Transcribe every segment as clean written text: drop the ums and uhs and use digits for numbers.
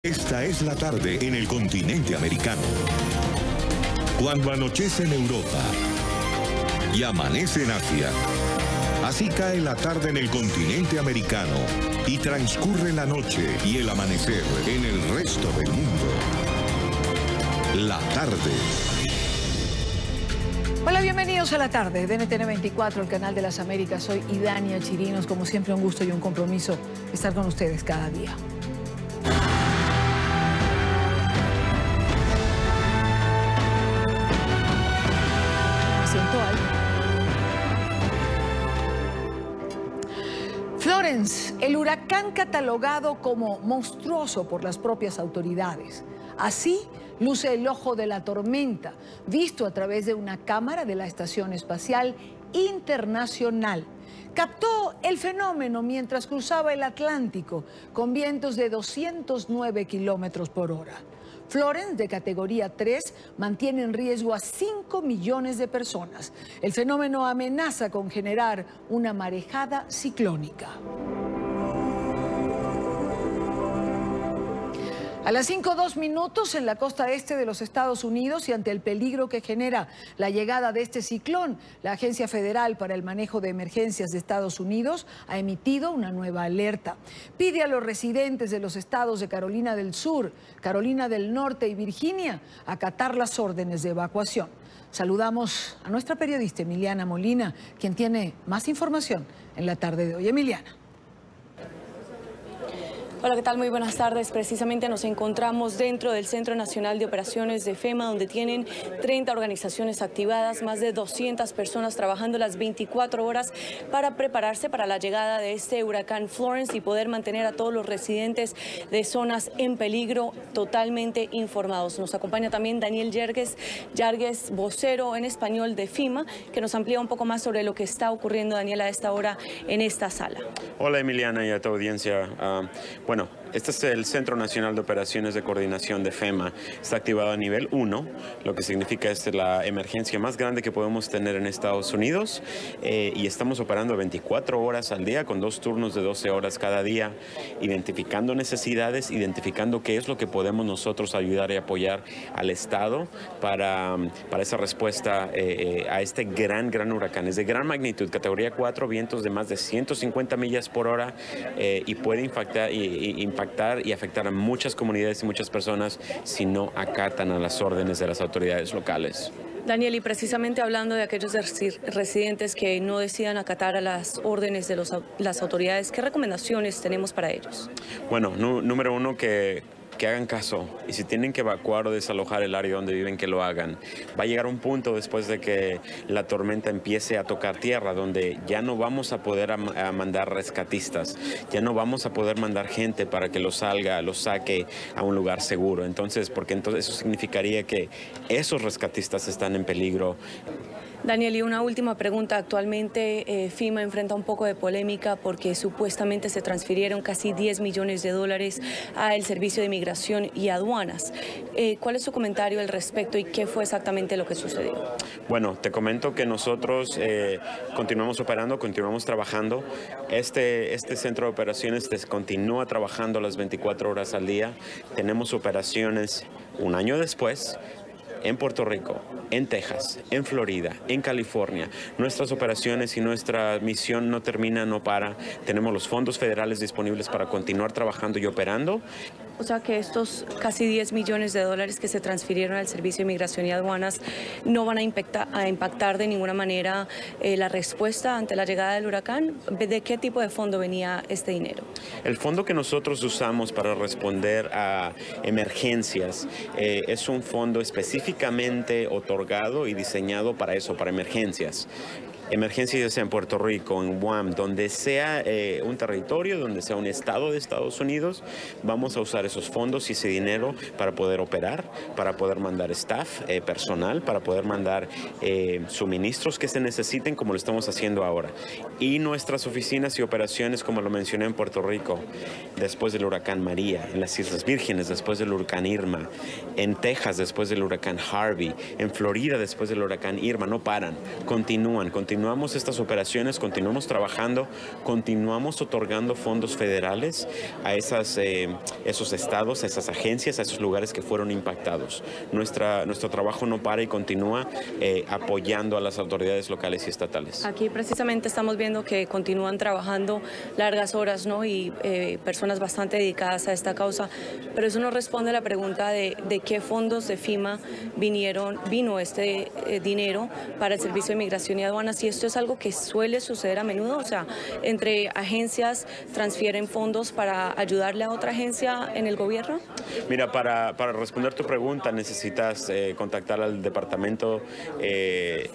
Esta es la tarde en el continente americano. Cuando anochece en Europa y amanece en Asia, así cae la tarde en el continente americano y transcurre la noche y el amanecer en el resto del mundo. La tarde. Hola, bienvenidos a La Tarde de NTN 24, el canal de las Américas. Soy Idania Chirinos, como siempre un gusto y un compromiso estar con ustedes cada día. Florence, el huracán catalogado como monstruoso por las propias autoridades. Así luce el ojo de la tormenta, visto a través de una cámara de la Estación Espacial Internacional. Captó el fenómeno mientras cruzaba el Atlántico con vientos de 209 kilómetros por hora. Florence, de categoría 3, mantiene en riesgo a 5 millones de personas. El fenómeno amenaza con generar una marejada ciclónica. A las 5:02 en la costa este de los Estados Unidos y ante el peligro que genera la llegada de este ciclón, la Agencia Federal para el Manejo de Emergencias de Estados Unidos ha emitido una nueva alerta. Pide a los residentes de los estados de Carolina del Sur, Carolina del Norte y Virginia acatar las órdenes de evacuación. Saludamos a nuestra periodista Emiliana Molina, quien tiene más información en la tarde de hoy. Emiliana. Hola, ¿qué tal? Muy buenas tardes. Precisamente nos encontramos dentro del Centro Nacional de Operaciones de FEMA, donde tienen 30 organizaciones activadas, más de 200 personas trabajando las 24 horas para prepararse para la llegada de este huracán Florence y poder mantener a todos los residentes de zonas en peligro totalmente informados. Nos acompaña también Daniel Yargues, vocero en español de FEMA, que nos amplía un poco más sobre lo que está ocurriendo, Daniel, a esta hora en esta sala. Hola, Emiliana, y a tu audiencia. Bueno, este es el Centro Nacional de Operaciones de Coordinación de FEMA. Está activado a nivel 1, lo que significa es la emergencia más grande que podemos tener en Estados Unidos. Y estamos operando 24 horas al día con 2 turnos de 12 horas cada día, identificando necesidades, identificando qué es lo que podemos nosotros ayudar y apoyar al Estado para esa respuesta a este gran huracán. Es de gran magnitud, categoría 4, vientos de más de 150 millas por hora y puede impactar y afectar a muchas comunidades y muchas personas si no acatan a las órdenes de las autoridades locales. Daniel, y precisamente hablando de aquellos residentes que no decidan acatar a las órdenes de las autoridades, ¿qué recomendaciones tenemos para ellos? Bueno, número uno, que hagan caso, y si tienen que evacuar o desalojar el área donde viven, que lo hagan. Va a llegar un punto después de que la tormenta empiece a tocar tierra, donde ya no vamos a poder mandar rescatistas, ya no vamos a poder mandar gente para que los saque a un lugar seguro. Porque entonces eso significaría que esos rescatistas están en peligro. Daniel, y una última pregunta. Actualmente FEMA enfrenta un poco de polémica porque supuestamente se transfirieron casi 10 millones de dólares al Servicio de Inmigración y Aduanas. ¿Cuál es su comentario al respecto y qué fue exactamente lo que sucedió? Bueno, te comento que nosotros continuamos operando, continuamos trabajando. Este centro de operaciones continúa trabajando las 24 horas al día. Tenemos operaciones un año después en Puerto Rico, en Texas, en Florida, en California. Nuestras operaciones y nuestra misión no termina, no para. Tenemos los fondos federales disponibles para continuar trabajando y operando. O sea que estos casi 10 millones de dólares que se transfirieron al Servicio de Inmigración y Aduanas no van a impactar de ninguna manera la respuesta ante la llegada del huracán. ¿De qué tipo de fondo venía este dinero? El fondo que nosotros usamos para responder a emergencias es un fondo específicamente otorgado y diseñado para eso, para emergencias. Emergencias ya sea en Puerto Rico, en Guam, donde sea un territorio, donde sea un estado de Estados Unidos, vamos a usar esos fondos y ese dinero para poder operar, para poder mandar staff, personal, para poder mandar suministros que se necesiten, como lo estamos haciendo ahora. Y nuestras oficinas y operaciones, como lo mencioné, en Puerto Rico, después del huracán María, en las Islas Vírgenes, después del huracán Irma, en Texas, después del huracán Harvey, en Florida, después del huracán Irma, no paran, continúan continuamos estas operaciones, continuamos trabajando, continuamos otorgando fondos federales a esos estados, a esas agencias, a esos lugares que fueron impactados. Nuestro trabajo no para y continúa apoyando a las autoridades locales y estatales. Aquí precisamente estamos viendo que continúan trabajando largas horas, ¿no? Y personas bastante dedicadas a esta causa, pero eso no responde a la pregunta de qué fondos de FEMA vino este dinero para el Servicio de Migración y Aduanas, y esto es algo que suele suceder a menudo, o sea, entre agencias transfieren fondos para ayudarle a otra agencia en el gobierno. Mira, para responder tu pregunta necesitas contactar al Departamento de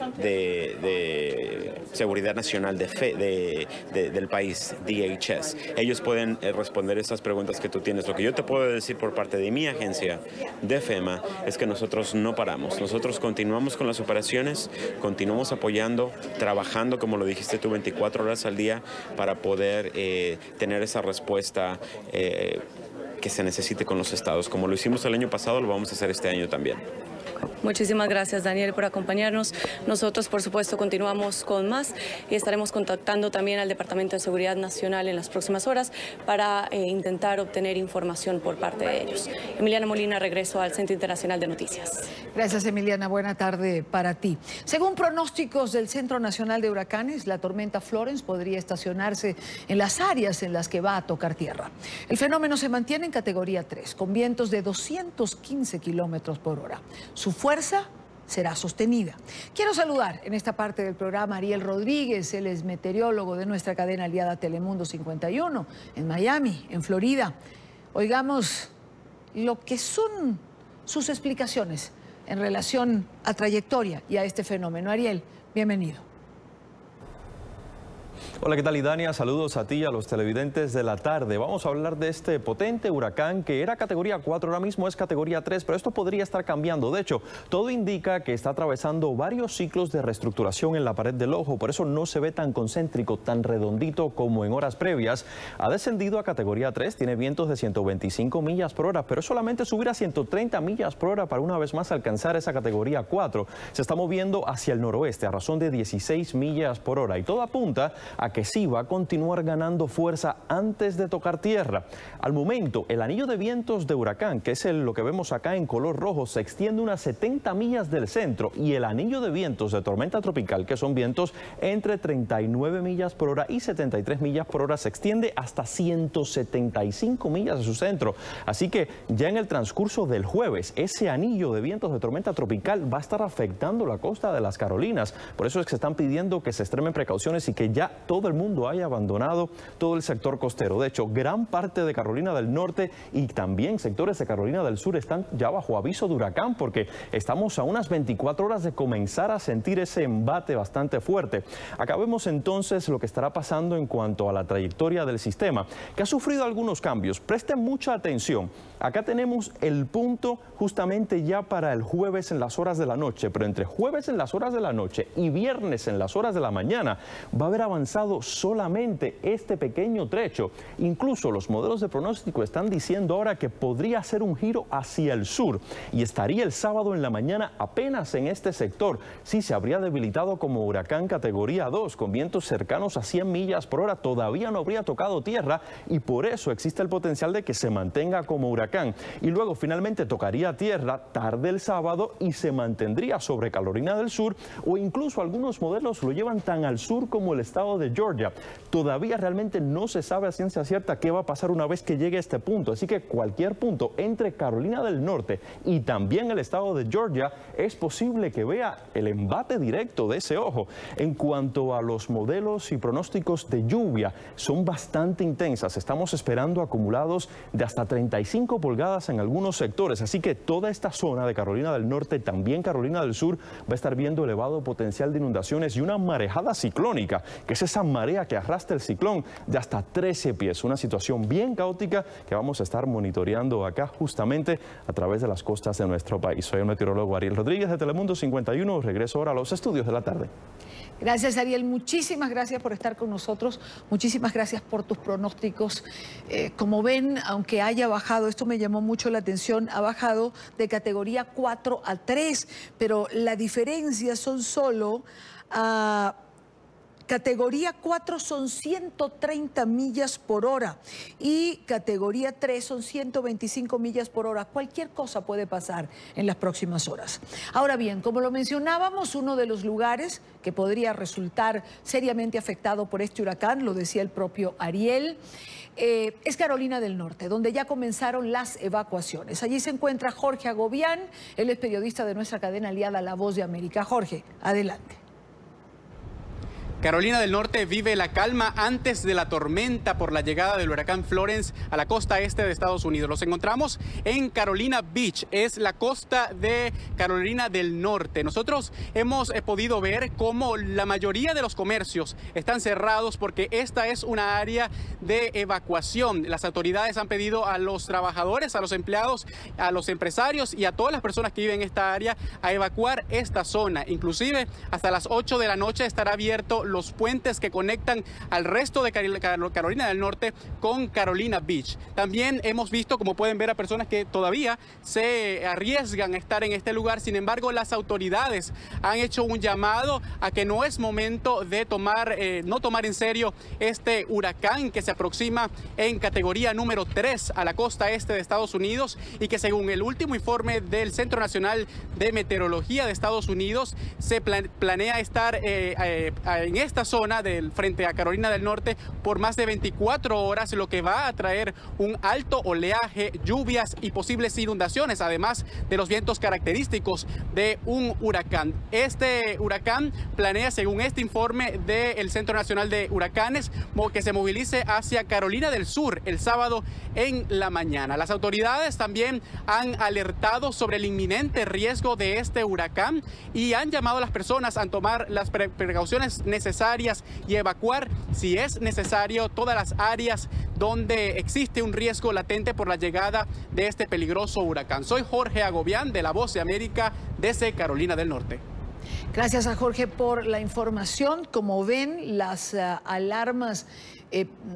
Seguridad Nacional del país, DHS. Ellos pueden responder esas preguntas que tú tienes. Lo que yo te puedo decir por parte de mi agencia de FEMA es que nosotros no paramos. Nosotros continuamos con las operaciones, continuamos apoyando, trabajando, como lo dijiste tú, 24 horas al día para poder tener esa respuesta que se necesite con los estados. Como lo hicimos el año pasado, lo vamos a hacer este año también. Muchísimas gracias, Daniel, por acompañarnos. Nosotros, por supuesto, continuamos con más y estaremos contactando también al Departamento de Seguridad Nacional en las próximas horas para intentar obtener información por parte de ellos. Emiliana Molina, regreso al Centro Internacional de Noticias. Gracias, Emiliana. Buena tarde para ti. Según pronósticos del Centro Nacional de Huracanes, la tormenta Florence podría estacionarse en las áreas en las que va a tocar tierra. El fenómeno se mantiene en categoría 3, con vientos de 215 kilómetros por hora. Su fuerza será sostenida. Quiero saludar en esta parte del programa a Ariel Rodríguez, él es meteorólogo de nuestra cadena aliada Telemundo 51 en Miami, en Florida. Oigamos lo que son sus explicaciones en relación a trayectoria y a este fenómeno. Ariel, bienvenido. Hola, ¿qué tal, Idania? Saludos a ti y a los televidentes de la tarde. Vamos a hablar de este potente huracán que era categoría 4, ahora mismo es categoría 3, pero esto podría estar cambiando. De hecho, todo indica que está atravesando varios ciclos de reestructuración en la pared del ojo, por eso no se ve tan concéntrico, tan redondito como en horas previas. Ha descendido a categoría 3, tiene vientos de 125 millas por hora, pero solamente subir a 130 millas por hora para una vez más alcanzar esa categoría 4. Se está moviendo hacia el noroeste a razón de 16 millas por hora y todo apunta a que sí va a continuar ganando fuerza antes de tocar tierra. Al momento, el anillo de vientos de huracán, que es lo que vemos acá en color rojo, se extiende unas 70 millas del centro, y el anillo de vientos de tormenta tropical, que son vientos entre 39 millas por hora y 73 millas por hora, se extiende hasta 175 millas de su centro. Así que ya en el transcurso del jueves, ese anillo de vientos de tormenta tropical va a estar afectando la costa de las Carolinas. Por eso es que se están pidiendo que se extremen precauciones y que ya todo el mundo haya abandonado todo el sector costero. De hecho, gran parte de Carolina del Norte y también sectores de Carolina del Sur están ya bajo aviso de huracán, porque estamos a unas 24 horas de comenzar a sentir ese embate bastante fuerte. Acá vemos entonces lo que estará pasando en cuanto a la trayectoria del sistema, que ha sufrido algunos cambios. Presten mucha atención. Acá tenemos el punto justamente ya para el jueves en las horas de la noche, pero entre jueves en las horas de la noche y viernes en las horas de la mañana va a haber avanzado solamente este pequeño trecho. Incluso los modelos de pronóstico están diciendo ahora que podría hacer un giro hacia el sur y estaría el sábado en la mañana apenas en este sector. Sí, se habría debilitado como huracán categoría 2 con vientos cercanos a 100 millas por hora. Todavía no habría tocado tierra y por eso existe el potencial de que se mantenga como huracán. Y luego finalmente tocaría tierra tarde el sábado y se mantendría sobre Carolina del Sur, o incluso algunos modelos lo llevan tan al sur como el estado de Georgia. Todavía realmente no se sabe a ciencia cierta qué va a pasar una vez que llegue a este punto, así que cualquier punto entre Carolina del Norte y también el estado de Georgia es posible que vea el embate directo de ese ojo. En cuanto a los modelos y pronósticos de lluvia, son bastante intensas. Estamos esperando acumulados de hasta 35 pulgadas en algunos sectores, así que toda esta zona de Carolina del Norte, también Carolina del Sur, va a estar viendo elevado potencial de inundaciones y una marejada ciclónica, que es esa marea que arrastra el ciclón de hasta 13 pies. Una situación bien caótica que vamos a estar monitoreando acá justamente a través de las costas de nuestro país. Soy el meteorólogo Ariel Rodríguez de Telemundo 51. Regreso ahora a los estudios de la tarde. Gracias, Ariel. Muchísimas gracias por estar con nosotros. Muchísimas gracias por tus pronósticos. Como ven, aunque haya bajado, esto me llamó mucho la atención, ha bajado de categoría 4 a 3, pero la diferencia son solo Categoría 4 son 130 millas por hora y categoría 3 son 125 millas por hora. Cualquier cosa puede pasar en las próximas horas. Ahora bien, como lo mencionábamos, uno de los lugares que podría resultar seriamente afectado por este huracán, lo decía el propio Ariel, es Carolina del Norte, donde ya comenzaron las evacuaciones. Allí se encuentra Jorge Agobián, él es periodista de nuestra cadena aliada La Voz de América. Jorge, adelante. Carolina del Norte vive la calma antes de la tormenta por la llegada del huracán Florence a la costa este de Estados Unidos. Los encontramos en Carolina Beach, es la costa de Carolina del Norte. Nosotros hemos podido ver cómo la mayoría de los comercios están cerrados porque esta es una área de evacuación. Las autoridades han pedido a los trabajadores, a los empleados, a los empresarios y a todas las personas que viven en esta área a evacuar esta zona. Inclusive hasta las 8 de la noche estará abierto los puentes que conectan al resto de Carolina del Norte con Carolina Beach. También hemos visto, como pueden ver, a personas que todavía se arriesgan a estar en este lugar. Sin embargo, las autoridades han hecho un llamado a que no es momento de no tomar en serio este huracán que se aproxima en categoría número 3 a la costa este de Estados Unidos y que, según el último informe del Centro Nacional de Meteorología de Estados Unidos, se planea estar en esta zona frente a Carolina del Norte por más de 24 horas, lo que va a traer un alto oleaje, lluvias y posibles inundaciones, además de los vientos característicos de un huracán. Este huracán planea, según este informe del Centro Nacional de Huracanes, que se movilice hacia Carolina del Sur el sábado en la mañana. Las autoridades también han alertado sobre el inminente riesgo de este huracán y han llamado a las personas a tomar las precauciones necesarias y evacuar, si es necesario, todas las áreas donde existe un riesgo latente por la llegada de este peligroso huracán. Soy Jorge Agobián de La Voz de América desde Carolina del Norte. Gracias a Jorge por la información. Como ven, las alarmas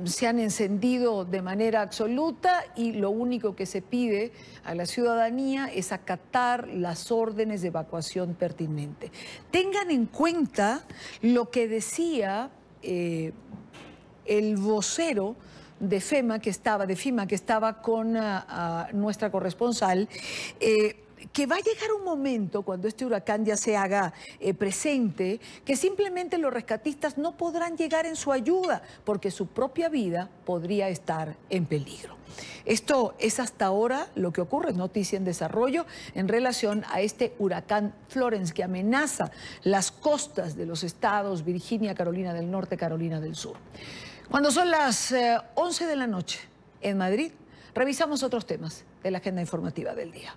se han encendido de manera absoluta y lo único que se pide a la ciudadanía es acatar las órdenes de evacuación pertinente. Tengan en cuenta lo que decía el vocero de FEMA que estaba con nuestra corresponsal, que va a llegar un momento cuando este huracán ya se haga presente, que simplemente los rescatistas no podrán llegar en su ayuda porque su propia vida podría estar en peligro. Esto es hasta ahora lo que ocurre, es noticia en desarrollo en relación a este huracán Florence que amenaza las costas de los estados Virginia, Carolina del Norte, Carolina del Sur. Cuando son las 11 de la noche en Madrid, revisamos otros temas de la agenda informativa del día.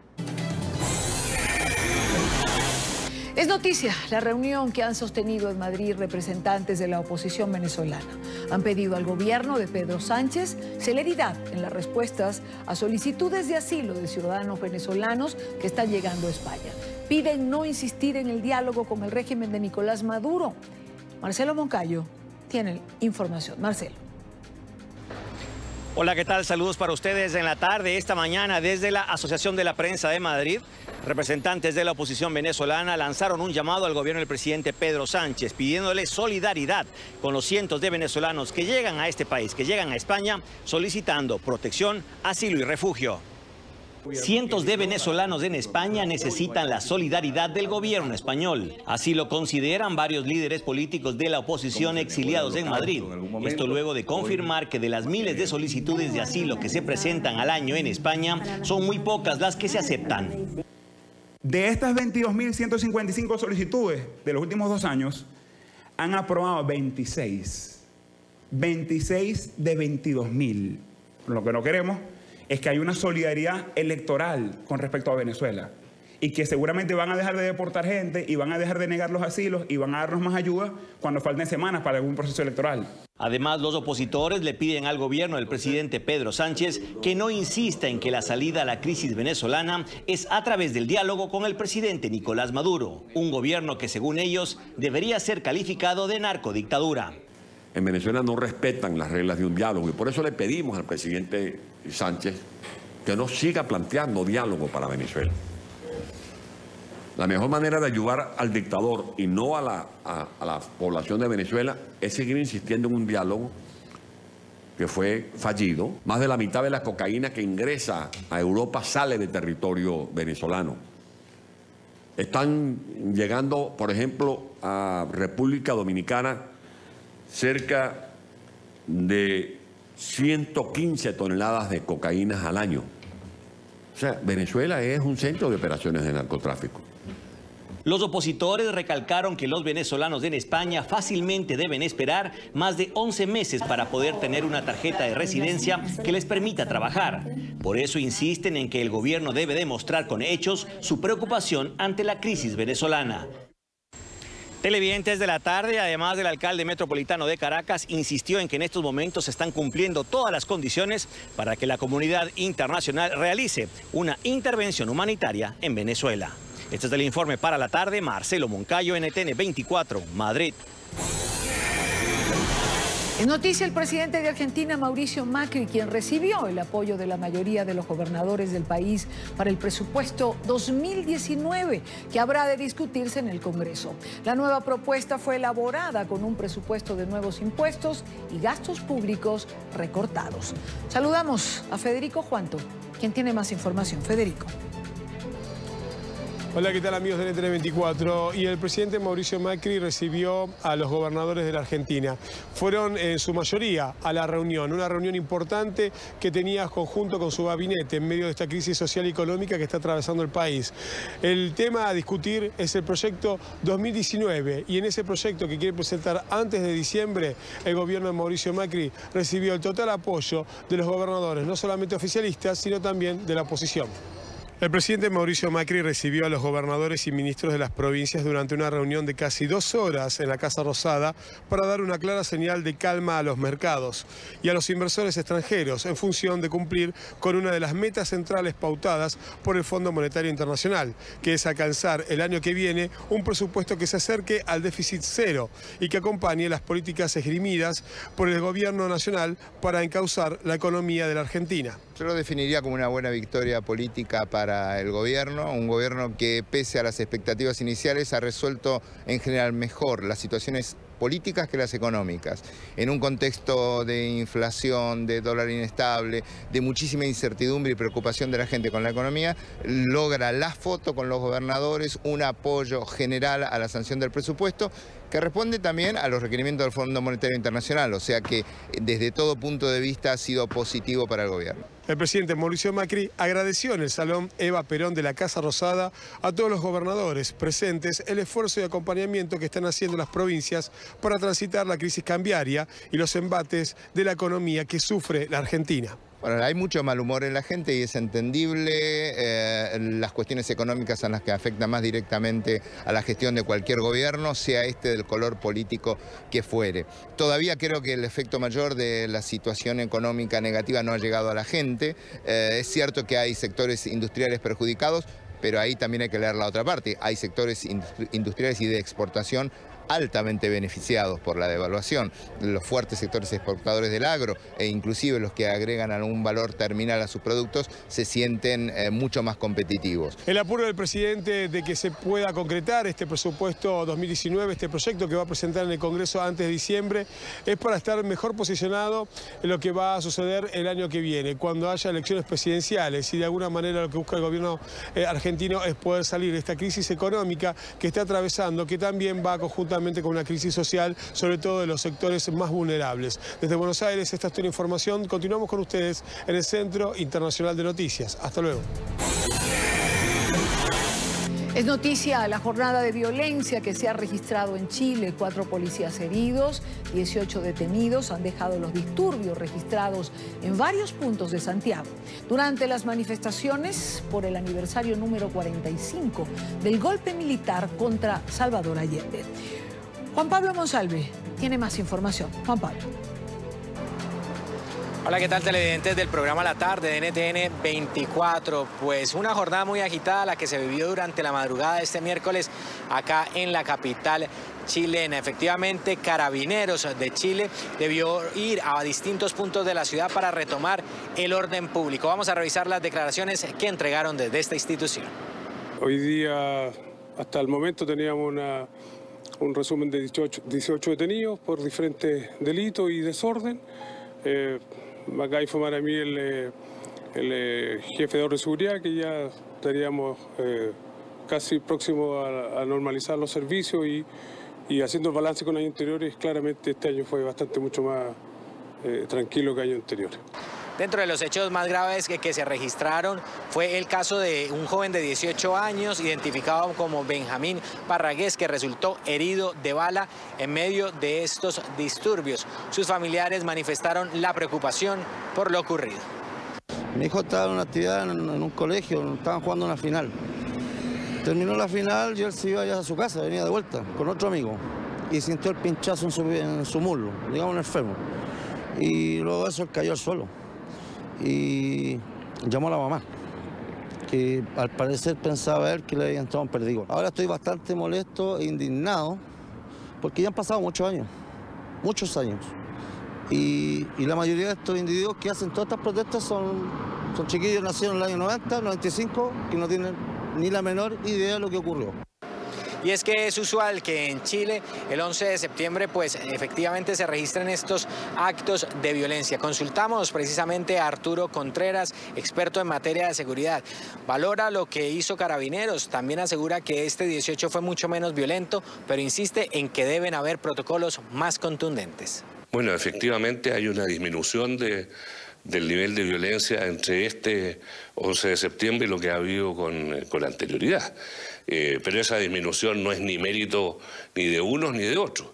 Es noticia la reunión que han sostenido en Madrid representantes de la oposición venezolana. Han pedido al gobierno de Pedro Sánchez celeridad en las respuestas a solicitudes de asilo de ciudadanos venezolanos que están llegando a España. Piden no insistir en el diálogo con el régimen de Nicolás Maduro. Marcelo Moncayo tiene información. Marcelo. Hola, ¿qué tal? Saludos para ustedes en la tarde. Esta mañana, desde la Asociación de la Prensa de Madrid, representantes de la oposición venezolana lanzaron un llamado al gobierno del presidente Pedro Sánchez, pidiéndole solidaridad con los cientos de venezolanos que llegan a este país, que llegan a España, solicitando protección, asilo y refugio. Cientos de venezolanos en España necesitan la solidaridad del gobierno español. Así lo consideran varios líderes políticos de la oposición exiliados en Madrid. Esto luego de confirmar que de las miles de solicitudes de asilo que se presentan al año en España, son muy pocas las que se aceptan. De estas 22.155 solicitudes de los últimos 2 años, han aprobado 26. 26 de 22.000. Lo que no queremos es que hay una solidaridad electoral con respecto a Venezuela y que seguramente van a dejar de deportar gente y van a dejar de negar los asilos y van a darnos más ayuda cuando falten semanas para algún proceso electoral. Además, los opositores le piden al gobierno del presidente Pedro Sánchez que no insista en que la salida a la crisis venezolana es a través del diálogo con el presidente Nicolás Maduro, un gobierno que, según ellos, debería ser calificado de narcodictadura. En Venezuela no respetan las reglas de un diálogo y por eso le pedimos al presidente Sánchez que no siga planteando diálogo para Venezuela. La mejor manera de ayudar al dictador y no a la población de Venezuela es seguir insistiendo en un diálogo que fue fallido. Más de la mitad de la cocaína que ingresa a Europa sale de territorio venezolano. Están llegando, por ejemplo, a República Dominicana cerca de 115 toneladas de cocaína al año. O sea, Venezuela es un centro de operaciones de narcotráfico. Los opositores recalcaron que los venezolanos en España fácilmente deben esperar más de 11 meses para poder tener una tarjeta de residencia que les permita trabajar. Por eso insisten en que el gobierno debe demostrar con hechos su preocupación ante la crisis venezolana. Televidentes de la tarde, además del alcalde metropolitano de Caracas, insistió en que en estos momentos se están cumpliendo todas las condiciones para que la comunidad internacional realice una intervención humanitaria en Venezuela. Este es el informe para la tarde. Marcelo Moncayo, NTN 24, Madrid. En noticia, el presidente de Argentina, Mauricio Macri, quien recibió el apoyo de la mayoría de los gobernadores del país para el presupuesto 2019, que habrá de discutirse en el Congreso. La nueva propuesta fue elaborada con un presupuesto de nuevos impuestos y gastos públicos recortados. Saludamos a Federico Juanto, quien tiene más información. Federico. Hola, ¿qué tal amigos de NTN 24? Y el presidente Mauricio Macri recibió a los gobernadores de la Argentina. Fueron en su mayoría a la reunión, una reunión importante que tenía conjunto con su gabinete en medio de esta crisis social y económica que está atravesando el país. El tema a discutir es el proyecto 2019 y en ese proyecto que quiere presentar antes de diciembre, el gobierno de Mauricio Macri recibió el total apoyo de los gobernadores, no solamente oficialistas, sino también de la oposición. El presidente Mauricio Macri recibió a los gobernadores y ministros de las provincias durante una reunión de casi 2 horas en la Casa Rosada para dar una clara señal de calma a los mercados y a los inversores extranjeros en función de cumplir con una de las metas centrales pautadas por el Fondo Monetario Internacional, que es alcanzar el año que viene un presupuesto que se acerque al déficit cero y que acompañe las políticas esgrimidas por el gobierno nacional para encauzar la economía de la Argentina. Yo lo definiría como una buena victoria política para el gobierno, un gobierno que pese a las expectativas iniciales ha resuelto en general mejor las situaciones políticas que las económicas. En un contexto de inflación, de dólar inestable, de muchísima incertidumbre y preocupación de la gente con la economía, logra la foto con los gobernadores, un apoyo general a la sanción del presupuesto, que responde también a los requerimientos del Fondo Monetario Internacional, o sea que desde todo punto de vista ha sido positivo para el gobierno. El presidente Mauricio Macri agradeció en el Salón Eva Perón de la Casa Rosada a todos los gobernadores presentes el esfuerzo y acompañamiento que están haciendo las provincias para transitar la crisis cambiaria y los embates de la economía que sufre la Argentina. Bueno, hay mucho mal humor en la gente y es entendible. Las cuestiones económicas son las que afectan más directamente a la gestión de cualquier gobierno, sea este del color político que fuere. Todavía creo que el efecto mayor de la situación económica negativa no ha llegado a la gente. Es cierto que hay sectores industriales perjudicados, pero ahí también hay que leer la otra parte. Hay sectores industriales y de exportación altamente beneficiados por la devaluación. Los fuertes sectores exportadores del agro e inclusive los que agregan algún valor terminal a sus productos se sienten mucho más competitivos. El apuro del presidente de que se pueda concretar este presupuesto 2019, este proyecto que va a presentar en el Congreso antes de diciembre, es para estar mejor posicionado en lo que va a suceder el año que viene, cuando haya elecciones presidenciales, y de alguna manera lo que busca el gobierno argentino es poder salir de esta crisis económica que está atravesando, que también va conjuntamente con una crisis social, sobre todo de los sectores más vulnerables. Desde Buenos Aires, esta es toda la información. Continuamos con ustedes en el Centro Internacional de Noticias. Hasta luego. Es noticia la jornada de violencia que se ha registrado en Chile. 4 policías heridos, 18 detenidos han dejado los disturbios registrados en varios puntos de Santiago durante las manifestaciones por el aniversario número 45 del golpe militar contra Salvador Allende. Juan Pablo Monsalve tiene más información. Juan Pablo. Hola, ¿qué tal televidentes del programa La Tarde de NTN 24? Pues una jornada muy agitada la que se vivió durante la madrugada de este miércoles acá en la capital chilena. Efectivamente, Carabineros de Chile debió ir a distintos puntos de la ciudad para retomar el orden público. Vamos a revisar las declaraciones que entregaron desde esta institución. Hoy día hasta el momento teníamos un resumen de 18 detenidos por diferentes delitos y desorden. Acá fue para mí el jefe de orden de seguridad, que ya estaríamos casi próximos a normalizar los servicios y haciendo el balance con años anteriores, claramente este año fue mucho más tranquilo que años anteriores. Dentro de los hechos más graves que se registraron fue el caso de un joven de 18 años identificado como Benjamín Parragués, que resultó herido de bala en medio de estos disturbios. Sus familiares manifestaron la preocupación por lo ocurrido. Mi hijo estaba en una actividad en un colegio, estaban jugando una final. Terminó la final y él se iba ya a su casa, venía de vuelta con otro amigo y sintió el pinchazo en su muslo, digamos en el fémur. Y luego eso él cayó al suelo y llamó a la mamá, que al parecer pensaba él que le había entrado un perdigón. Ahora estoy bastante molesto e indignado porque ya han pasado muchos años. Y la mayoría de estos individuos que hacen todas estas protestas son chiquillos nacidos en el año 90, 95, que no tienen ni la menor idea de lo que ocurrió. Y es que es usual que en Chile el 11 de septiembre pues efectivamente se registren estos actos de violencia. Consultamos precisamente a Arturo Contreras, experto en materia de seguridad. Valora lo que hizo Carabineros, también asegura que este 18 fue mucho menos violento, pero insiste en que deben haber protocolos más contundentes. Bueno, efectivamente hay una disminución del nivel de violencia entre este 11 de septiembre y lo que ha habido con anterioridad. Pero esa disminución no es ni mérito ni de unos ni de otros.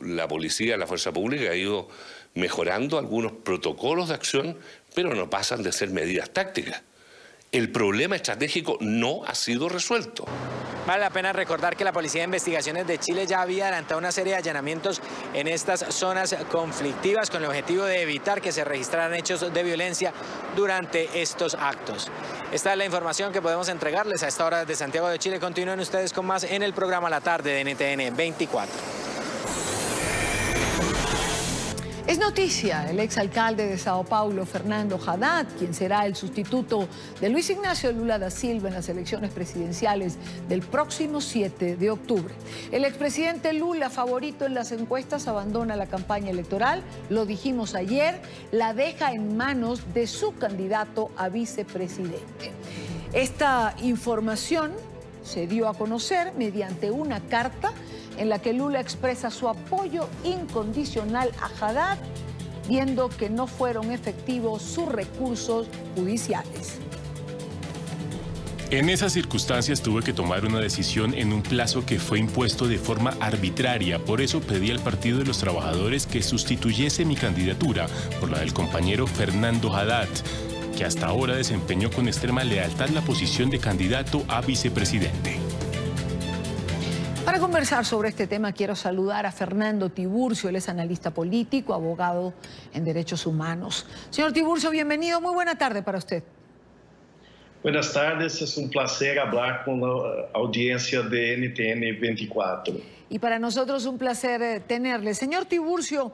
La policía, la fuerza pública ha ido mejorando algunos protocolos de acción, pero no pasan de ser medidas tácticas. El problema estratégico no ha sido resuelto. Vale la pena recordar que la Policía de Investigaciones de Chile ya había adelantado una serie de allanamientos en estas zonas conflictivas con el objetivo de evitar que se registraran hechos de violencia durante estos actos. Esta es la información que podemos entregarles a esta hora desde Santiago de Chile. Continúen ustedes con más en el programa La Tarde de NTN 24. Es noticia el exalcalde de Sao Paulo, Fernando Haddad, quien será el sustituto de Luis Ignacio Lula da Silva en las elecciones presidenciales del próximo 7 de octubre. El expresidente Lula, favorito en las encuestas, abandona la campaña electoral, lo dijimos ayer, la deja en manos de su candidato a vicepresidente. Esta información se dio a conocer mediante una carta en la que Lula expresa su apoyo incondicional a Haddad, viendo que no fueron efectivos sus recursos judiciales. En esas circunstancias tuve que tomar una decisión en un plazo que fue impuesto de forma arbitraria. Por eso pedí al Partido de los Trabajadores que sustituyese mi candidatura por la del compañero Fernando Haddad, que hasta ahora desempeñó con extrema lealtad la posición de candidato a vicepresidente. Para conversar sobre este tema quiero saludar a Fernando Tiburcio, él es analista político, abogado en derechos humanos. Señor Tiburcio, bienvenido, muy buena tarde para usted. Buenas tardes, es un placer hablar con la audiencia de NTN 24. Y para nosotros un placer tenerle. Señor Tiburcio,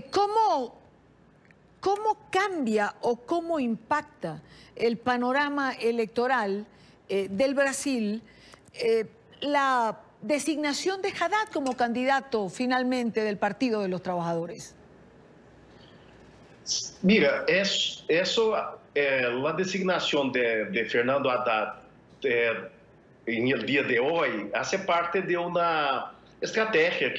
¿cómo cambia o cómo impacta el panorama electoral del Brasil la designación de Haddad como candidato finalmente del Partido de los Trabajadores? Mira, la designación de Fernando Haddad en el día de hoy hace parte de una estrategia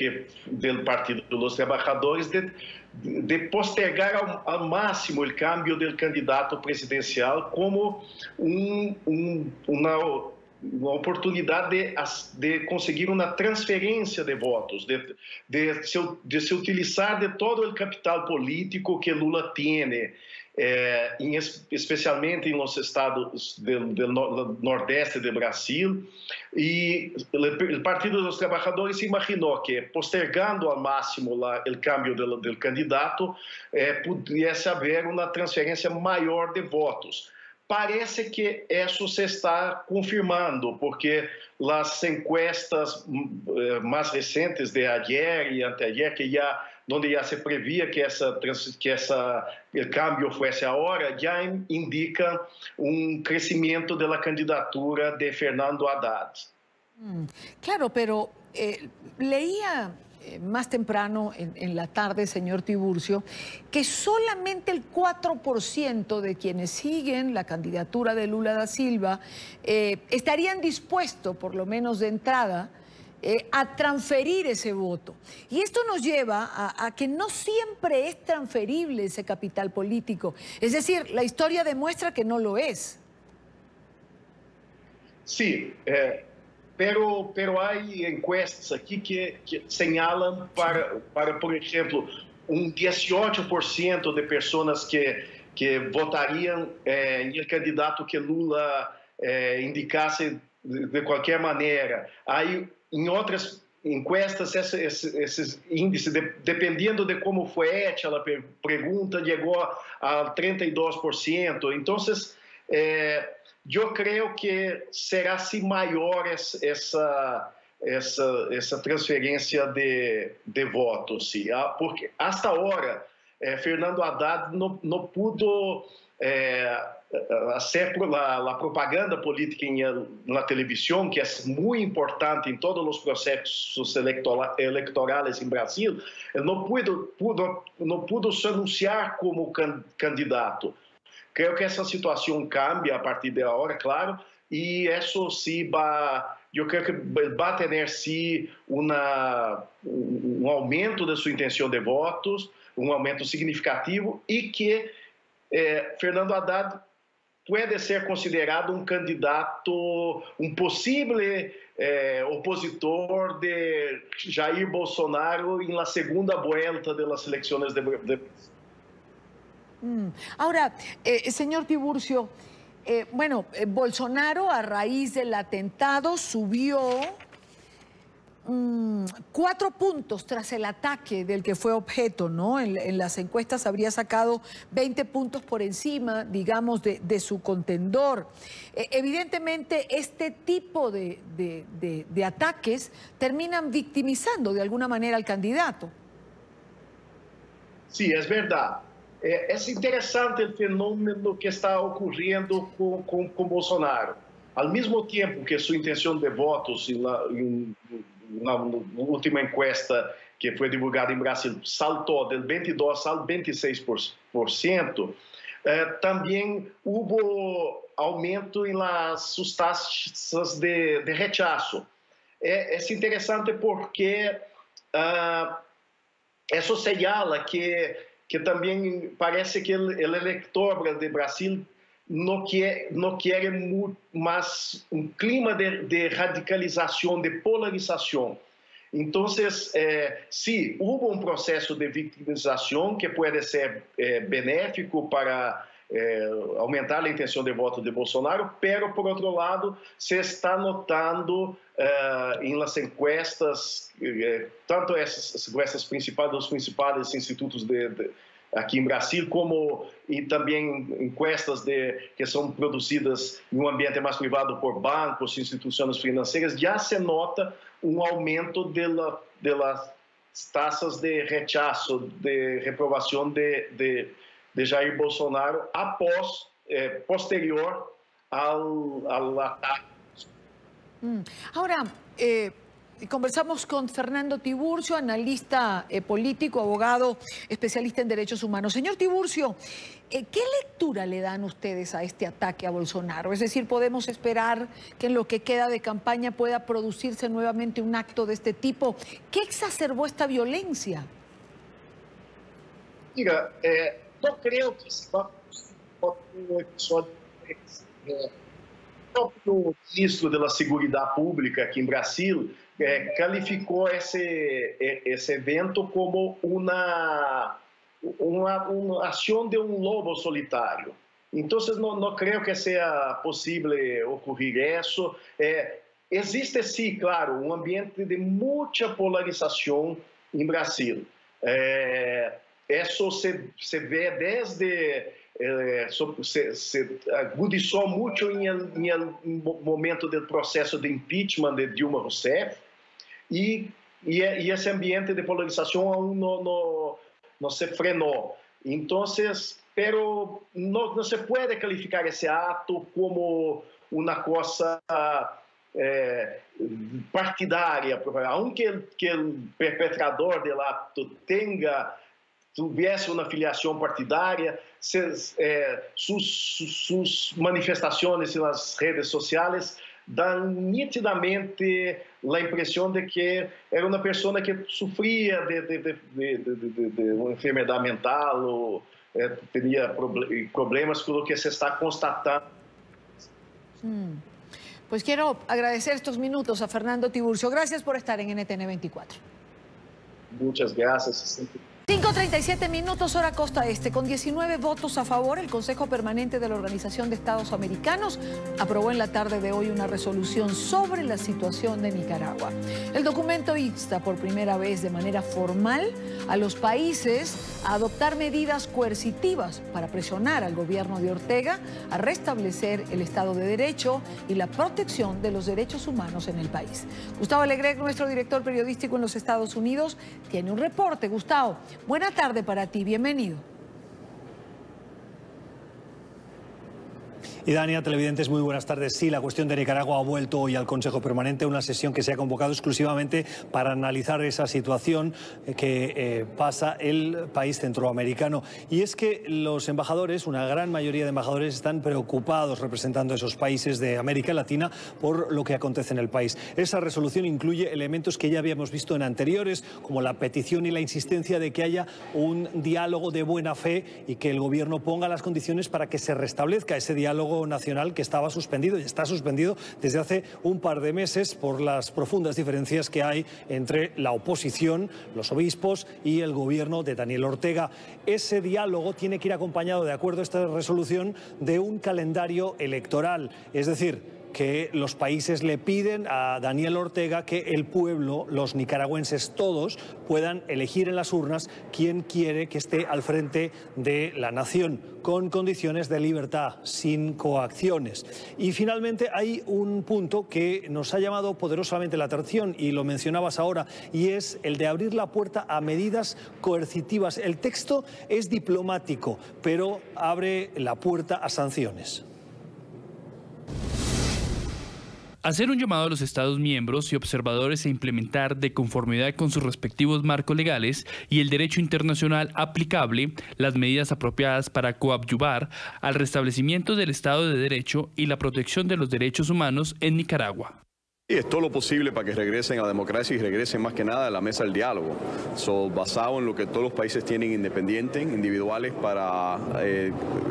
del Partido de los Trabajadores de postergar al máximo el cambio del candidato presidencial como una oportunidad de conseguir una transferencia de votos, de se utilizar de todo el capital político que Lula tiene, especialmente en los estados del nordeste de Brasil. Y el Partido de los Trabajadores imaginó que postergando al máximo el cambio del candidato, pudiese haber una transferencia mayor de votos. Parece que eso se está confirmando, porque las encuestas más recientes de ayer y anteayer, donde ya se prevía que el cambio fuese ahora, ya indican un crecimiento de la candidatura de Fernando Haddad. Claro, pero leía más temprano en la tarde, señor Tiburcio, que solamente el 4% de quienes siguen la candidatura de Lula da Silva estarían dispuestos, por lo menos de entrada, a transferir ese voto. Y esto nos lleva a que no siempre es transferible ese capital político. Es decir, la historia demuestra que no lo es. Sí, pero hay encuestas aquí que señalan para, por ejemplo, un 18% de personas que votarían en el candidato que Lula indicase de qualquer maneira. Aí, em outras encuestas, esses índices, dependendo de como foi hecha a pergunta, chegou a 32%. Então, eu creio que será assim maior essa transferência de votos, sim, porque hasta agora Fernando Haddad não pudo hacer la propaganda política na televisão, que é muito importante em todos os processos eleitorais em Brasil. Ele não pudo se anunciar como candidato. Creio que essa situação cambia a partir de agora, claro, e isso sim eu creio que vai ter sim aumento da sua intenção de votos, aumento significativo, e que Fernando Haddad pode ser considerado candidato, possível opositor de Jair Bolsonaro na segunda volta das eleições de Brasil. Ahora, señor Tiburcio, bueno, Bolsonaro a raíz del atentado subió 4 puntos tras el ataque del que fue objeto, ¿no? En las encuestas habría sacado 20 puntos por encima, digamos, de su contendor. Evidentemente, este tipo de ataques terminan victimizando de alguna manera al candidato. Sí, es verdad. Es interesante el fenómeno que está ocurriendo con Bolsonaro. Al mismo tiempo que su intención de votos na última encuesta que foi divulgada em Brasil saltou del 22% al 26%, também houve aumento em las sus taxas de rechazo. É interessante porque isso señala que também parece que o eleitor de Brasil não quer mais clima de radicalização, de polarização. Então, sim, houve processo de vitimização que pode ser benéfico para aumentar a intenção de voto de Bolsonaro, pero, por outro lado, se está notando em las encuestas, tanto essas encuestas principais dos principais institutos aqui em Brasil, como e também encuestas que são produzidas em ambiente mais privado por bancos, instituições financeiras, já se nota aumento de las taxas de rechazo, de reprovação de Jair Bolsonaro posterior ao ataque. Ahora, conversamos con Fernando Tiburcio, analista político, abogado, especialista en derechos humanos. Señor Tiburcio, ¿qué lectura le dan ustedes a este ataque a Bolsonaro? Es decir, ¿podemos esperar que en lo que queda de campaña pueda producirse nuevamente un acto de este tipo? ¿Qué exacerbó esta violencia? Mira, no creo que se va a producir un episodio. O próprio ministro da Seguridade Pública aqui em Brasil calificou esse evento como uma ação de lobo solitário. Então, não creio que seja possível ocorrer isso. Existe, sim, claro, ambiente de muita polarização em Brasil. Isso se vê desde... se agudizou muito no momento do processo de impeachment de Dilma Rousseff e esse ambiente de polarização aún não se frenou. Então, pero não se pode calificar esse ato como uma coisa partidária, aunque o perpetrador do ato tivesse uma filiação partidária, suas manifestações nas redes sociais dão nitidamente a impressão de que era uma pessoa que sofria de uma enfermidade mental ou teria problemas com o que se está constatando. Pues quiero agradecer estos minutos a Fernando Tiburcio. Gracias por estar en NTN 24. Muchas gracias. 5:37 minutos, hora costa este. Con 19 votos a favor, el Consejo Permanente de la Organización de Estados Americanos aprobó en la tarde de hoy una resolución sobre la situación de Nicaragua. El documento insta por primera vez de manera formal a los países a adoptar medidas coercitivas para presionar al gobierno de Ortega a restablecer el Estado de Derecho y la protección de los derechos humanos en el país. Gustavo Alegrec, nuestro director periodístico en los Estados Unidos, tiene un reporte. Gustavo, buena tarde para ti, bienvenido. Y Dania, televidentes, muy buenas tardes. Sí, la cuestión de Nicaragua ha vuelto hoy al Consejo Permanente, una sesión que se ha convocado exclusivamente para analizar esa situación que pasa el país centroamericano. Y es que los embajadores, una gran mayoría de embajadores, están preocupados representando a esos países de América Latina por lo que acontece en el país. Esa resolución incluye elementos que ya habíamos visto en anteriores, como la petición y la insistencia de que haya un diálogo de buena fe y que el gobierno ponga las condiciones para que se restablezca ese diálogo nacional que estaba suspendido y está suspendido desde hace un par de meses por las profundas diferencias que hay entre la oposición, los obispos y el gobierno de Daniel Ortega. Ese diálogo tiene que ir acompañado, de acuerdo a esta resolución, de un calendario electoral, es decir, que los países le piden a Daniel Ortega que el pueblo, los nicaragüenses todos, puedan elegir en las urnas quién quiere que esté al frente de la nación, con condiciones de libertad, sin coacciones. Y finalmente hay un punto que nos ha llamado poderosamente la atención, y lo mencionabas ahora, y es el de abrir la puerta a medidas coercitivas. El texto es diplomático, pero abre la puerta a sanciones. Hacer un llamado a los Estados miembros y observadores a implementar, de conformidad con sus respectivos marcos legales y el derecho internacional aplicable, las medidas apropiadas para coadyuvar al restablecimiento del Estado de Derecho y la protección de los derechos humanos en Nicaragua. Y es todo lo posible para que regresen a la democracia y regresen más que nada a la mesa del diálogo. Basado en lo que todos los países tienen independientes, individuales, para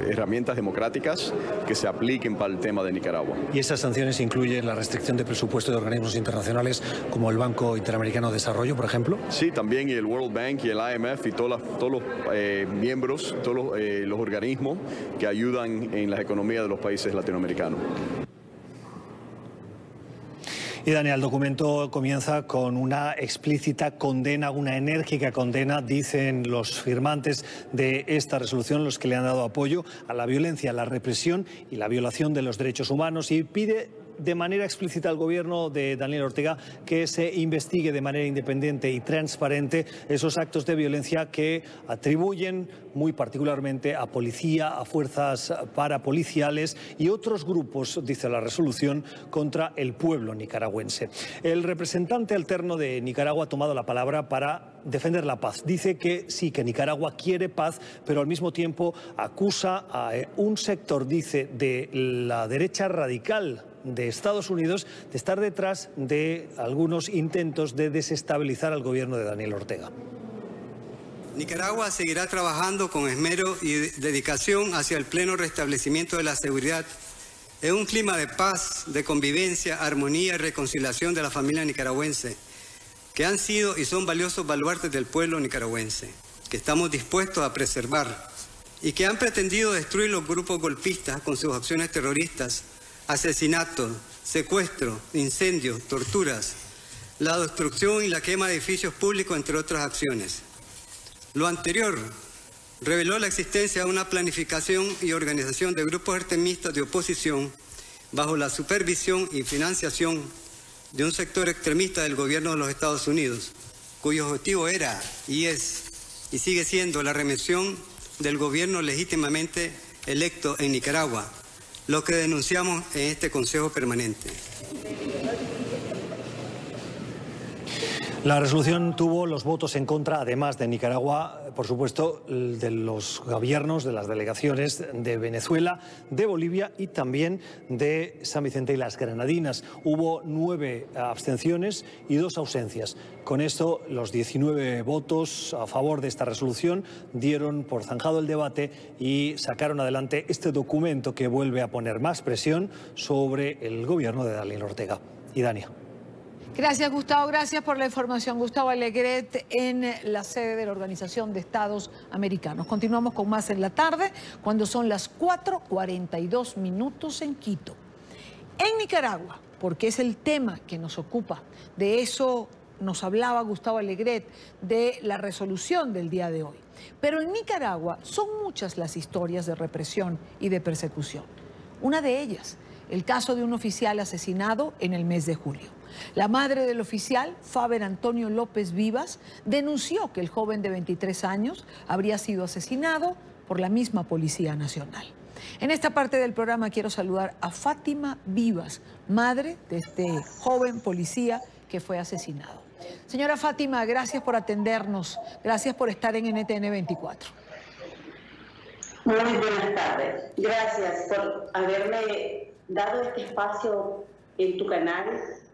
herramientas democráticas que se apliquen para el tema de Nicaragua. Y esas sanciones incluyen la restricción de presupuesto de organismos internacionales como el Banco Interamericano de Desarrollo, por ejemplo. Sí, también y el World Bank y el IMF y todos los miembros, todos los organismos que ayudan en la economía de los países latinoamericanos. Y Daniel, el documento comienza con una explícita condena, una enérgica condena, dicen los firmantes de esta resolución, los que le han dado apoyo a la violencia, la represión y la violación de los derechos humanos, y pide de manera explícita al gobierno de Daniel Ortega que se investigue de manera independiente y transparente esos actos de violencia que atribuyen muy particularmente a policía, a fuerzas parapoliciales y otros grupos, dice la resolución, contra el pueblo nicaragüense. El representante alterno de Nicaragua ha tomado la palabra para defender la paz. Dice que sí, que Nicaragua quiere paz, pero al mismo tiempo acusa a un sector, dice, de la derecha radical de Estados Unidos de estar detrás de algunos intentos de desestabilizar al gobierno de Daniel Ortega. Nicaragua seguirá trabajando con esmero y dedicación hacia el pleno restablecimiento de la seguridad en un clima de paz, de convivencia, armonía y reconciliación de la familia nicaragüense, que han sido y son valiosos baluartes del pueblo nicaragüense, que estamos dispuestos a preservar y que han pretendido destruir los grupos golpistas con sus acciones terroristas, asesinatos, secuestros, incendios, torturas, la destrucción y la quema de edificios públicos, entre otras acciones. Lo anterior reveló la existencia de una planificación y organización de grupos extremistas de oposición bajo la supervisión y financiación de un sector extremista del gobierno de los Estados Unidos, cuyo objetivo era y es y sigue siendo la remoción del gobierno legítimamente electo en Nicaragua, lo que denunciamos en este Consejo Permanente. La resolución tuvo los votos en contra, además de Nicaragua, por supuesto, de los gobiernos, de las delegaciones de Venezuela, de Bolivia y también de San Vicente y las Granadinas. Hubo 9 abstenciones y 2 ausencias. Con esto, los 19 votos a favor de esta resolución dieron por zanjado el debate y sacaron adelante este documento que vuelve a poner más presión sobre el gobierno de Daniel Ortega. Y Dania. Gracias, Gustavo. Gracias por la información. Gustavo Alegret en la sede de la Organización de Estados Americanos. Continuamos con más en la tarde, cuando son las 4:42 en Quito. En Nicaragua, porque es el tema que nos ocupa, de eso nos hablaba Gustavo Alegret, de la resolución del día de hoy. Pero en Nicaragua son muchas las historias de represión y de persecución. Una de ellas, el caso de un oficial asesinado en el mes de julio. La madre del oficial, Faber Antonio López Vivas, denunció que el joven de 23 años habría sido asesinado por la misma Policía Nacional. En esta parte del programa quiero saludar a Fátima Vivas, madre de este joven policía que fue asesinado. Señora Fátima, gracias por atendernos, gracias por estar en NTN 24. Muy buenas tardes. Gracias por haberme dado este espacio en tu canal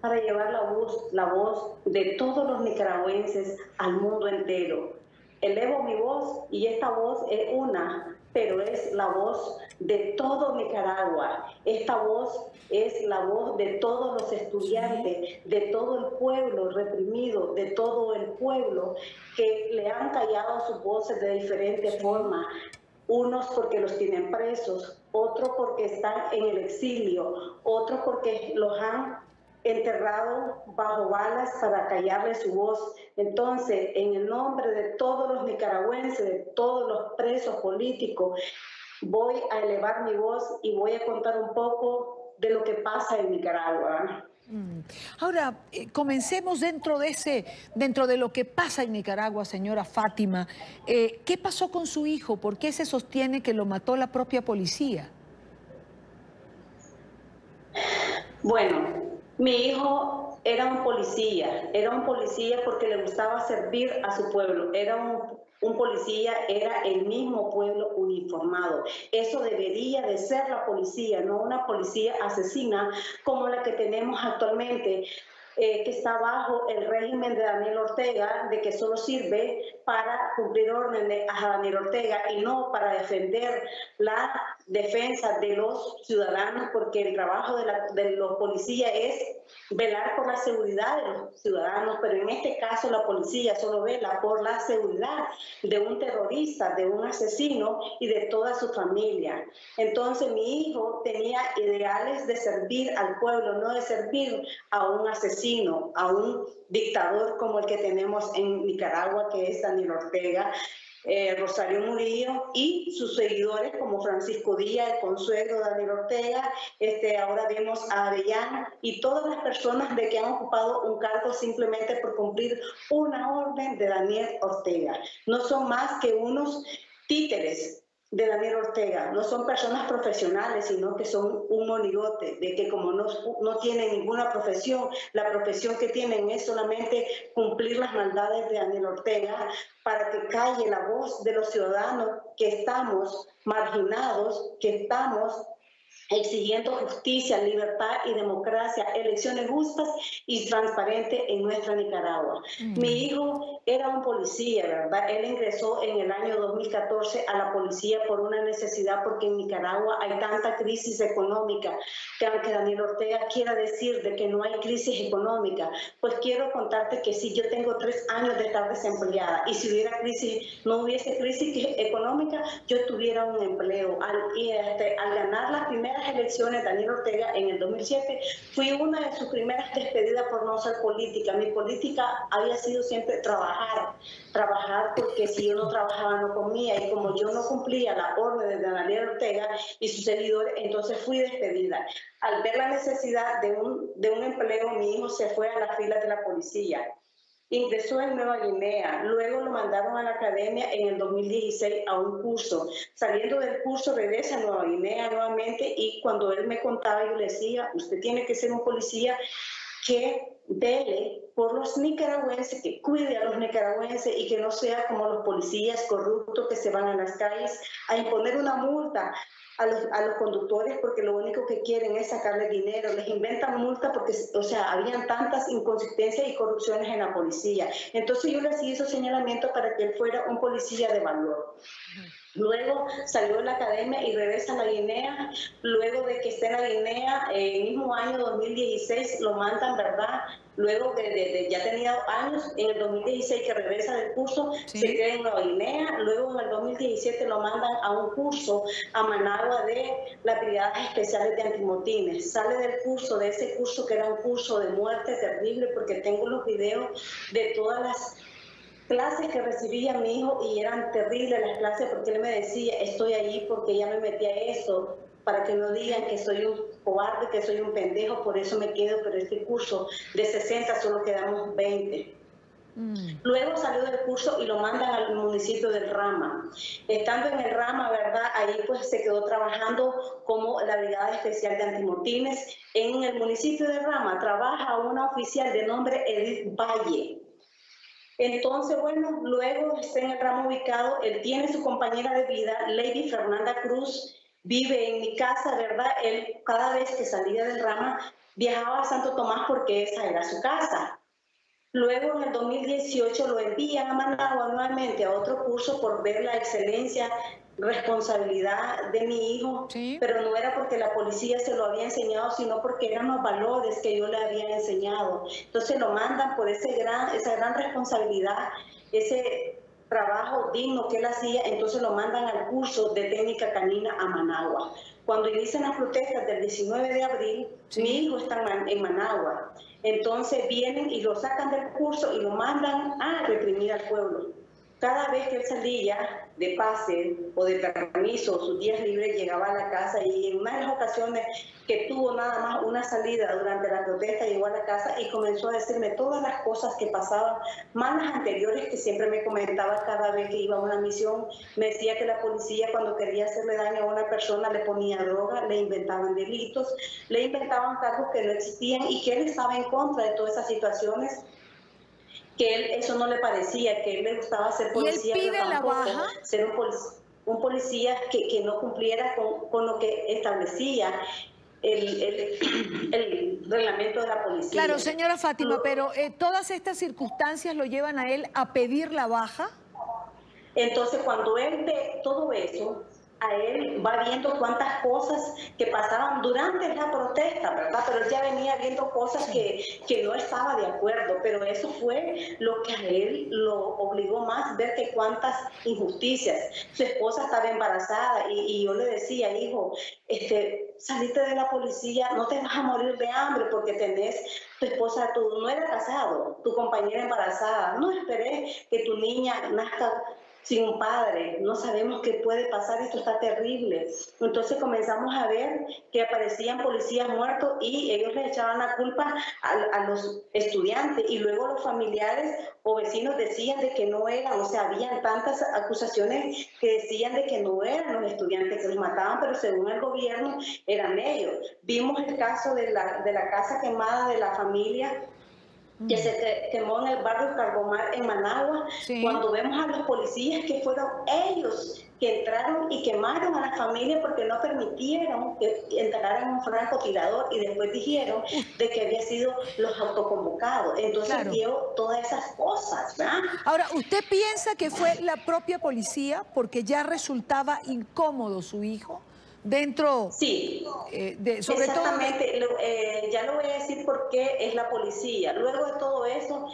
para llevar la voz de todos los nicaragüenses al mundo entero. Elevo mi voz y esta voz es una, pero es la voz de todo Nicaragua. Esta voz es la voz de todos los estudiantes, de todo el pueblo reprimido, de todo el pueblo que le han callado sus voces de diferentes formas. Unos porque los tienen presos, otros porque están en el exilio, otros porque los han enterrado bajo balas para callarle su voz. Entonces, en el nombre de todos los nicaragüenses, de todos los presos políticos, voy a elevar mi voz y voy a contar un poco de lo que pasa en Nicaragua. Ahora, comencemos dentro de lo que pasa en Nicaragua, señora Fátima. ¿Qué pasó con su hijo? ¿Por qué se sostiene que lo mató la propia policía? Bueno, mi hijo era un policía porque le gustaba servir a su pueblo, era un policía, era el mismo pueblo uniformado. Eso debería de ser la policía, no una policía asesina como la que tenemos actualmente, que está bajo el régimen de Daniel Ortega, de que solo sirve para cumplir órdenes a Daniel Ortega y no para defender la defensa de los ciudadanos, porque el trabajo de los policías es velar por la seguridad de los ciudadanos, pero en este caso la policía solo vela por la seguridad de un terrorista, de un asesino y de toda su familia. Entonces mi hijo tenía ideales de servir al pueblo, no de servir a un asesino, a un dictador como el que tenemos en Nicaragua, que es Daniel Ortega, Rosario Murillo y sus seguidores como Francisco Díaz, el consuegro de Daniel Ortega, ahora vemos a Arellano y todas las personas de que han ocupado un cargo simplemente por cumplir una orden de Daniel Ortega. No son más que unos títeres de Daniel Ortega, no son personas profesionales, sino que son un monigote, de que como no tienen ninguna profesión, la profesión que tienen es solamente cumplir las maldades de Daniel Ortega para que calle la voz de los ciudadanos que estamos marginados, que estamos exigiendo justicia, libertad y democracia, elecciones justas y transparentes en nuestra Nicaragua. Mi hijo era un policía, ¿verdad? Él ingresó en el año 2014 a la policía por una necesidad, porque en Nicaragua hay tanta crisis económica, que aunque Daniel Ortega quiera decir de que no hay crisis económica, pues quiero contarte que sí, yo tengo 3 años de estar desempleada, y si hubiera no hubiese crisis económica, yo tuviera un empleo. Al ganar las primeras elecciones, Daniel Ortega en el 2007, fui una de sus primeras despedidas por no ser política. Mi política había sido siempre trabajar, porque si yo no trabajaba no comía, y como yo no cumplía la orden de Daniel Ortega y sus seguidores, entonces fui despedida. Al ver la necesidad de un empleo, mi hijo se fue a las filas de la policía. Ingresó en Nueva Guinea, luego lo mandaron a la academia en el 2016 a un curso. Saliendo del curso regresa a Nueva Guinea nuevamente, y cuando él me contaba, yo le decía, usted tiene que ser un policía que vele por los nicaragüenses, que cuide a los nicaragüenses y que no sea como los policías corruptos que se van a las calles a imponer una multa a los conductores porque lo único que quieren es sacarle dinero. Les inventan multa porque, o sea, habían tantas inconsistencias y corrupciones en la policía. Entonces yo le hacía esos señalamientos para que él fuera un policía de valor. Luego salió de la academia y regresa a la Guinea. Luego de que esté en la Guinea, el mismo año 2016 lo mandan, ¿verdad? Luego de ya tenía años, en el 2016 que regresa del curso, se queda en Nueva Guinea. Luego en el 2017 lo mandan a un curso a Managua de las Brigadas Especiales de Antimotines. Sale del curso, de ese curso que era un curso de muerte terrible, porque tengo los videos de todas las clases que recibía mi hijo y eran terribles las clases porque él me decía, estoy allí porque ya me metí a eso, para que no digan que soy un cobarde, que soy un pendejo, por eso me quedo, pero este curso de 60 solo quedamos 20. Luego salió del curso y lo mandan al municipio del Rama. Estando en el Rama, ¿verdad? Ahí pues se quedó trabajando como la Brigada Especial de Antimotines. En el municipio del Rama trabaja una oficial de nombre Edith Valle. Entonces, bueno, luego está en el Rama ubicado, él tiene su compañera de vida, Lady Fernanda Cruz, vive en mi casa, ¿verdad? Él cada vez que salía del Rama viajaba a Santo Tomás porque esa era su casa. Luego en el 2018 lo envían a Managua nuevamente a otro curso por ver la excelencia, responsabilidad de mi hijo, pero no era porque la policía se lo había enseñado, sino porque eran los valores que yo le había enseñado. Entonces lo mandan por esa gran responsabilidad, ese trabajo digno que él hacía, entonces lo mandan al curso de técnica canina a Managua. Cuando inician las protestas del 19 de abril, mi hijo está en Managua. Entonces vienen y lo sacan del curso y lo mandan a reprimir al pueblo. Cada vez que él salía de pase o de permiso, sus días libres, llegaba a la casa y en una de las ocasiones que tuvo nada más una salida durante la protesta, llegó a la casa y comenzó a decirme todas las cosas que pasaban, más las anteriores que siempre me comentaba cada vez que iba a una misión. Me decía que la policía cuando quería hacerle daño a una persona le ponía droga, le inventaban delitos, le inventaban cargos que no existían y que él estaba en contra de todas esas situaciones, que él eso no le parecía, que él le gustaba ser policía, ¿y él pide pero tampoco la baja? ser un policía que no cumpliera con lo que establecía el reglamento de la policía. Claro, señora Fátima, pero ¿todas estas circunstancias lo llevan a él a pedir la baja? Entonces, cuando él ve todo eso, a él va viendo cuántas cosas que pasaban durante la protesta, ¿verdad? Pero él ya venía viendo cosas que no estaba de acuerdo, pero eso fue lo que a él lo obligó más, ver que cuántas injusticias. Su esposa estaba embarazada y yo le decía, hijo, saliste de la policía, no te vas a morir de hambre porque tenés tu esposa, tú no eres casado, tu compañera embarazada, no esperes que tu niña nazca sin un padre, no sabemos qué puede pasar, esto está terrible. Entonces comenzamos a ver que aparecían policías muertos y ellos les echaban la culpa a los estudiantes y luego los familiares o vecinos decían de que no eran, o sea, habían tantas acusaciones que decían de que no eran los estudiantes que los mataban, pero según el gobierno eran ellos. Vimos el caso de la casa quemada de la familia que se quemó en el barrio Cargomar en Managua, cuando vemos a los policías que fueron ellos que entraron y quemaron a la familia porque no permitieron que entraran un francotirador y después dijeron de que había sido los autoconvocados. Entonces vio todas esas cosas, ¿verdad? Ahora, ¿usted piensa que fue la propia policía porque ya resultaba incómodo su hijo? Dentro, sí, sobre exactamente, ya lo voy a decir por qué es la policía. Luego de todo eso,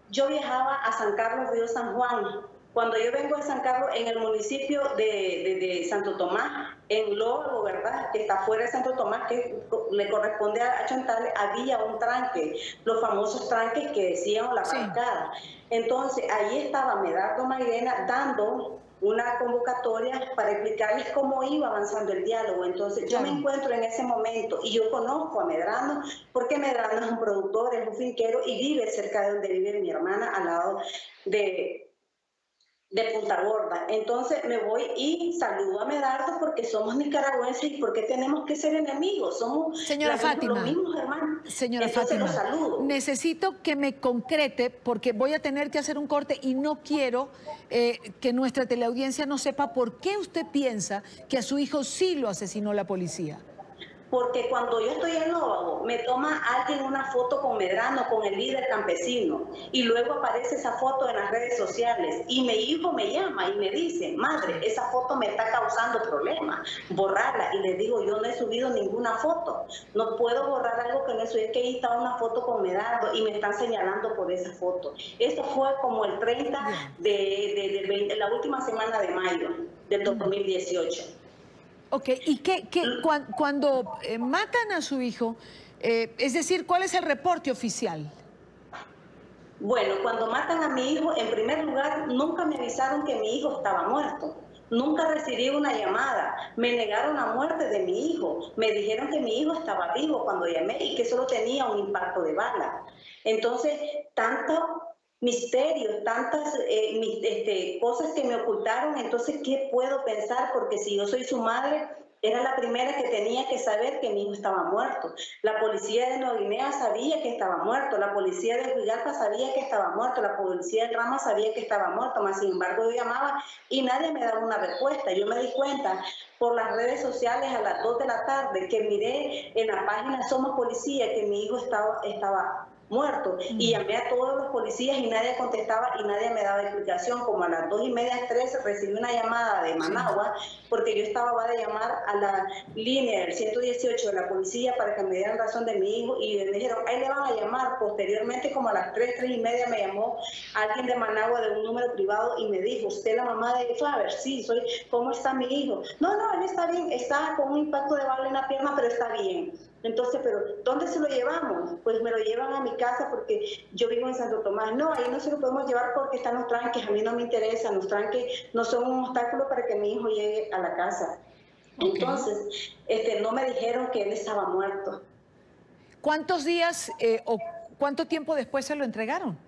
yo viajaba a San Carlos, Río San Juan. Cuando yo vengo de San Carlos, en el municipio de Santo Tomás, en Loro, ¿verdad?, que está fuera de Santo Tomás, que le corresponde a Chontales, había un tranque, los famosos tranques que decían la barricada. Entonces, ahí estaba Medardo Mairena dando una convocatoria para explicarles cómo iba avanzando el diálogo. Entonces yo me encuentro en ese momento y yo conozco a Medrano porque Medrano es un productor, es un finquero y vive cerca de donde vive mi hermana, al lado de de Punta Gorda. Entonces me voy y saludo a Medardo porque somos nicaragüenses y porque tenemos que ser enemigos. Somos señora Fátima, los mismos hermanos. Señora Entonces Fátima, los saludo. Necesito que me concrete porque voy a tener que hacer un corte y no quiero que nuestra teleaudiencia no sepa por qué usted piensa que a su hijo sí lo asesinó la policía. Porque cuando yo estoy en Novago, me toma alguien una foto con Medrano, con el líder campesino, y luego aparece esa foto en las redes sociales, y mi hijo me llama y me dice, madre, esa foto me está causando problemas, borrarla, y le digo, yo no he subido ninguna foto, no puedo borrar algo que no he subido, es que ahí está una foto con Medrano, y me están señalando por esa foto. Eso fue como el 30 de la última semana de mayo del 2018. Ok, ¿y cuando matan a su hijo, es decir, cuál es el reporte oficial? Bueno, cuando matan a mi hijo, en primer lugar, nunca me avisaron que mi hijo estaba muerto. Nunca recibí una llamada. Me negaron la muerte de mi hijo. Me dijeron que mi hijo estaba vivo cuando llamé y que solo tenía un impacto de bala. Entonces, tanto misterios, tantas cosas que me ocultaron, entonces, ¿qué puedo pensar? Porque si yo soy su madre, era la primera que tenía que saber que mi hijo estaba muerto. La policía de Nueva Guinea sabía que estaba muerto, la policía de Huigalpa sabía que estaba muerto, la policía de Rama sabía que estaba muerto, mas sin embargo yo llamaba y nadie me daba una respuesta. Yo me di cuenta por las redes sociales a las 2 de la tarde que miré en la página Somos Policía que mi hijo estaba muerto, y llamé a todos los policías y nadie contestaba y nadie me daba explicación. Como a las 2:30, 3 recibí una llamada de Managua porque yo estaba de llamar a la línea del 118 de la policía para que me dieran razón de mi hijo y me dijeron, ahí le van a llamar. Posteriormente, como a las 3:30 me llamó alguien de Managua de un número privado y me dijo, ¿usted es la mamá de Faber? Sí, soy. ¿Cómo está mi hijo? No, él está bien, está con un impacto de bala en la pierna, pero está bien. Entonces, ¿pero dónde se lo llevamos? Pues me lo llevan a mi casa porque yo vivo en Santo Tomás. No, ahí no se lo podemos llevar porque están los tranques, a mí no me interesan, los tranques no son un obstáculo para que mi hijo llegue a la casa. Okay. Entonces, no me dijeron que él estaba muerto. ¿Cuántos días o cuánto tiempo después se lo entregaron?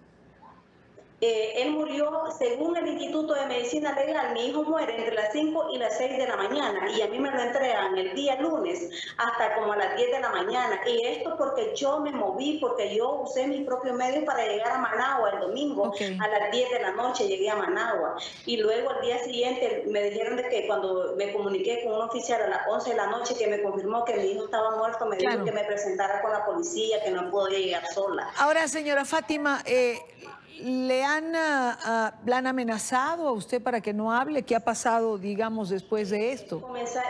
Él murió, según el Instituto de Medicina Legal, mi hijo muere entre las 5 y las 6 de la mañana y a mí me lo entregan el día lunes hasta como a las 10 de la mañana. Y esto porque yo me moví, porque yo usé mis propios medios para llegar a Managua el domingo. A las 10 de la noche llegué a Managua. Y luego al día siguiente me dijeron de que cuando me comuniqué con un oficial a las 11 de la noche que me confirmó que mi hijo estaba muerto, me dijo que me presentara con la policía, que no podía llegar sola. Ahora, señora Fátima, ¿la han amenazado a usted para que no hable? ¿Qué ha pasado, digamos, después de esto?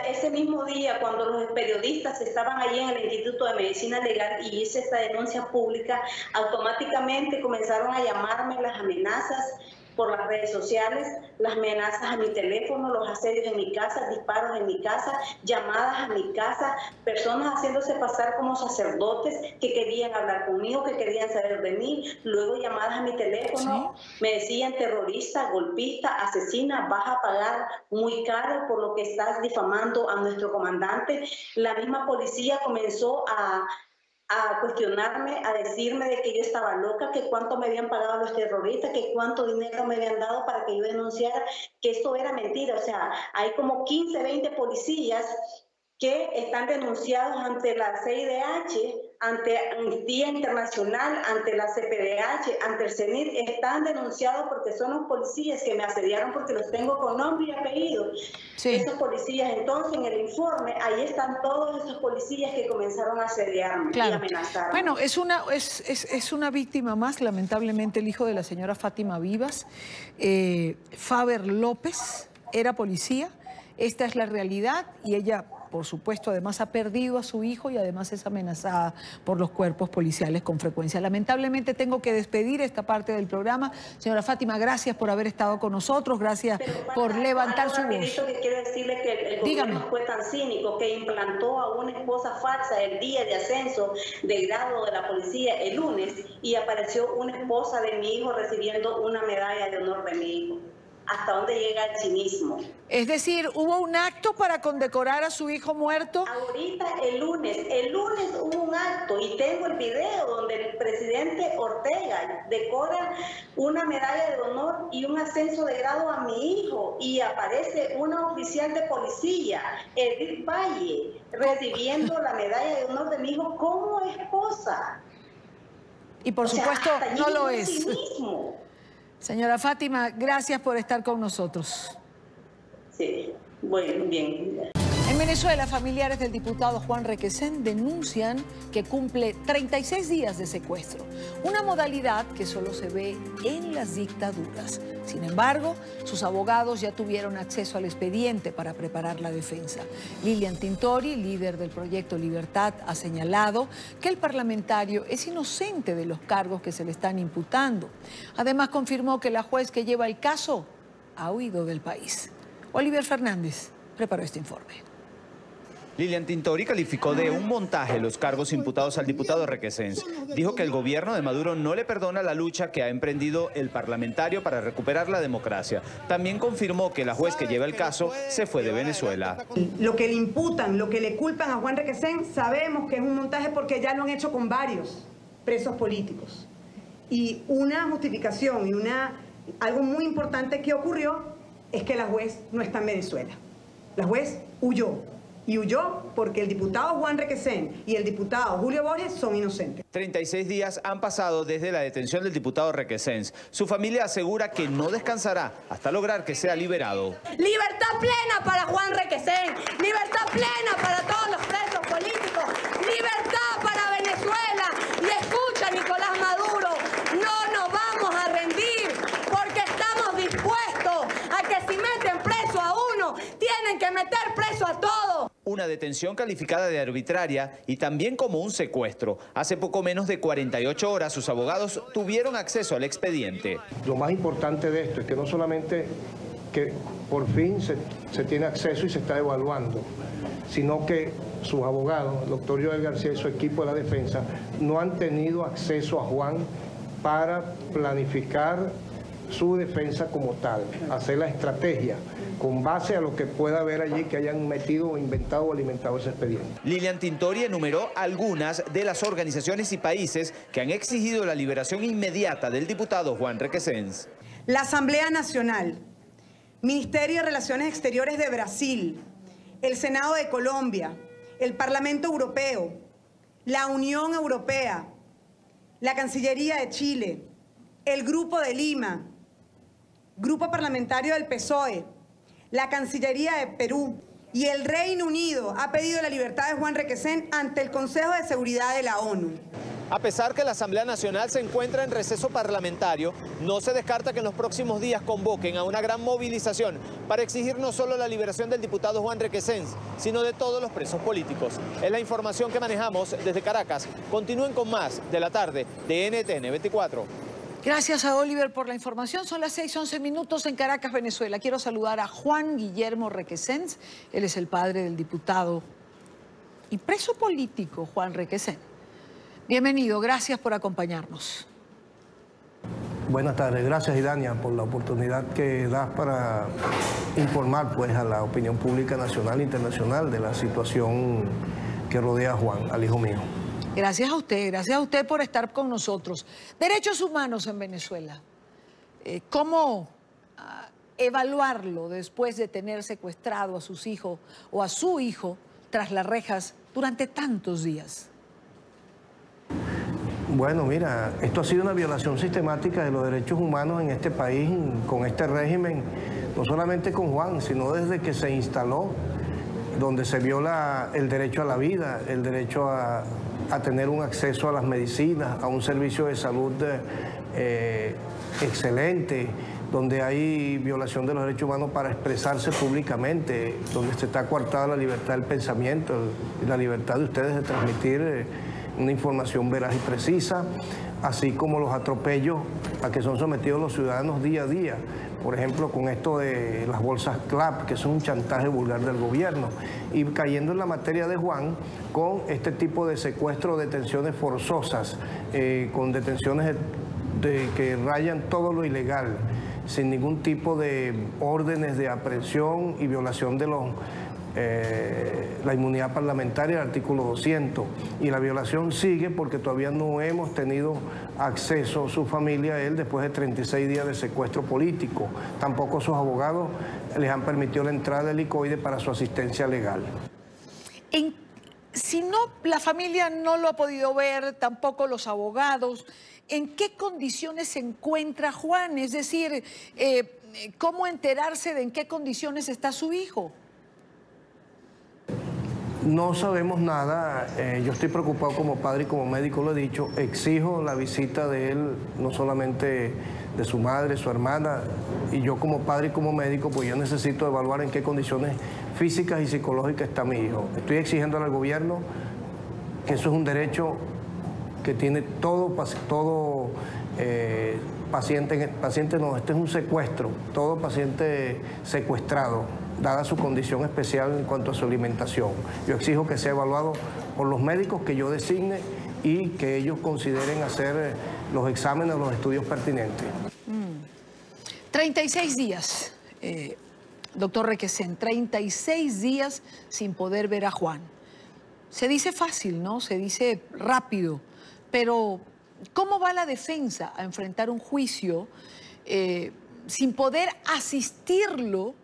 Ese mismo día, cuando los periodistas estaban allí en el Instituto de Medicina Legal y hice esta denuncia pública, automáticamente comenzaron a llamarme las amenazas por las redes sociales, las amenazas a mi teléfono, los asedios en mi casa, disparos en mi casa, llamadas a mi casa, personas haciéndose pasar como sacerdotes que querían hablar conmigo, que querían saber de mí, luego llamadas a mi teléfono, me decían terrorista, golpista, asesina, vas a pagar muy caro por lo que estás difamando a nuestro comandante. La misma policía comenzó a cuestionarme, a decirme de que yo estaba loca, que cuánto me habían pagado los terroristas, que cuánto dinero me habían dado para que yo denunciara, que esto era mentira. O sea, hay como 15, 20 policías que están denunciados ante la CIDH, ante Amnistía Internacional, ante la CPDH, ante el CENIT, están denunciados porque son los policías que me asediaron porque los tengo con nombre y apellido. Esos policías, entonces en el informe, ahí están todos esos policías que comenzaron a asediarme y amenazarme. Bueno, es una víctima más, lamentablemente, el hijo de la señora Fátima Vivas. Faber López era policía, esta es la realidad y ella, por supuesto, además ha perdido a su hijo y además es amenazada por los cuerpos policiales con frecuencia. Lamentablemente tengo que despedir esta parte del programa. Señora Fátima, gracias por haber estado con nosotros, gracias por levantar su voz. Que quiero decirle que el gobierno fue tan cínico que implantó a una esposa falsa el día de ascenso de grado de la policía el lunes y apareció una esposa de mi hijo recibiendo una medalla de honor de mi hijo. hasta dónde llega el cinismo. Es decir, ¿hubo un acto para condecorar a su hijo muerto? Ahorita el lunes hubo un acto y tengo el video donde el presidente Ortega decora una medalla de honor y un ascenso de grado a mi hijo y aparece una oficial de policía, Edith Valle, recibiendo la medalla de honor de mi hijo como esposa. Y por supuesto no lo es. Cinismo. Señora Fátima, gracias por estar con nosotros. Sí, bueno, bien. En Venezuela, familiares del diputado Juan Requesén denuncian que cumple 36 días de secuestro, una modalidad que solo se ve en las dictaduras. Sin embargo, sus abogados ya tuvieron acceso al expediente para preparar la defensa. Lilian Tintori, líder del Proyecto Libertad, ha señalado que el parlamentario es inocente de los cargos que se le están imputando. Además, confirmó que la juez que lleva el caso ha huido del país. Oliver Fernández preparó este informe. Lilian Tintori calificó de un montaje los cargos imputados al diputado Requesén. Dijo que el gobierno de Maduro no le perdona la lucha que ha emprendido el parlamentario para recuperar la democracia. También confirmó que la juez que lleva el caso se fue de Venezuela. Lo que le imputan, lo que le culpan a Juan Requesén, sabemos que es un montaje porque ya lo han hecho con varios presos políticos. Y una justificación y algo muy importante que ocurrió es que la juez no está en Venezuela. La juez huyó. Y huyó porque el diputado Juan Requesén y el diputado Julio Borges son inocentes. 36 días han pasado desde la detención del diputado Requesén. Su familia asegura que no descansará hasta lograr que sea liberado. Libertad plena para Juan Requesén, libertad plena para todos los presos políticos, libertad para Venezuela. Y escucha, Nicolás Maduro, no nos vamos a rendir porque estamos dispuestos a que si meten preso a uno, tienen que meter preso a todos. Una detención calificada de arbitraria y también como un secuestro. Hace poco menos de 48 horas sus abogados tuvieron acceso al expediente. Lo más importante de esto es que no solamente que por fin se tiene acceso y se está evaluando, sino que sus abogados, el doctor Joel García y su equipo de la defensa, no han tenido acceso a Juan para planificar su defensa como tal, hacer la estrategia con base a lo que pueda haber allí que hayan metido o inventado o alimentado ese expediente. Lilian Tintori enumeró algunas de las organizaciones y países que han exigido la liberación inmediata del diputado Juan Requesén. La Asamblea Nacional, Ministerio de Relaciones Exteriores de Brasil, el Senado de Colombia, el Parlamento Europeo, la Unión Europea, la Cancillería de Chile, el Grupo de Lima, Grupo Parlamentario del PSOE, la Cancillería de Perú y el Reino Unido ha pedido la libertad de Juan Requesén ante el Consejo de Seguridad de la ONU. A pesar que la Asamblea Nacional se encuentra en receso parlamentario, no se descarta que en los próximos días convoquen a una gran movilización para exigir no solo la liberación del diputado Juan Requesén, sino de todos los presos políticos. Es la información que manejamos desde Caracas. Continúen con más de la tarde de NTN 24. Gracias a Oliver por la información. Son las 6:11 minutos en Caracas, Venezuela. Quiero saludar a Juan Guillermo Requesén. Él es el padre del diputado y preso político Juan Requesén. Bienvenido, gracias por acompañarnos. Buenas tardes, gracias Idania por la oportunidad que das para informar pues a la opinión pública nacional e internacional de la situación que rodea a Juan, al hijo mío. Gracias a usted por estar con nosotros. Derechos humanos en Venezuela. ¿Cómo evaluarlo después de tener secuestrado a sus hijos o a su hijo tras las rejas durante tantos días? Bueno, mira, esto ha sido una violación sistemática de los derechos humanos en este país, con este régimen, no solamente con Juan, sino desde que se instaló, donde se viola el derecho a la vida, el derecho a tener un acceso a las medicinas, a un servicio de salud excelente, donde hay violación de los derechos humanos para expresarse públicamente, donde se está coartada la libertad del pensamiento y la libertad de ustedes de transmitir una información veraz y precisa, así como los atropellos a que son sometidos los ciudadanos día a día. Por ejemplo, con esto de las bolsas CLAP, que son un chantaje vulgar del gobierno. Y cayendo en la materia de Juan, con este tipo de secuestro, detenciones forzosas, con detenciones que rayan todo lo ilegal. sin ningún tipo de órdenes de aprehensión y violación de la inmunidad parlamentaria del artículo 200. Y la violación sigue porque todavía no hemos tenido acceso, su familia, a él, después de 36 días de secuestro político. Tampoco sus abogados les han permitido la entrada del helicoide para su asistencia legal. Si no, la familia no lo ha podido ver, tampoco los abogados. ¿En qué condiciones se encuentra Juan? Es decir, ¿cómo enterarse de en qué condiciones está su hijo? No sabemos nada. Yo estoy preocupado como padre y como médico, lo he dicho. Exijo la visita de él, no solamente de su madre, su hermana, y yo como padre y como médico, pues yo necesito evaluar en qué condiciones físicas y psicológicas está mi hijo. Estoy exigiendo al gobierno que eso es un derecho que tiene todo paciente no, este es un secuestro, todo paciente secuestrado, dada su condición especial en cuanto a su alimentación. Yo exijo que sea evaluado por los médicos que yo designe y que ellos consideren hacer los exámenes o los estudios pertinentes. 36 días, doctor Requesén, 36 días sin poder ver a Juan. Se dice fácil, ¿no? Se dice rápido, pero ¿cómo va la defensa a enfrentar un juicio sin poder asistirlo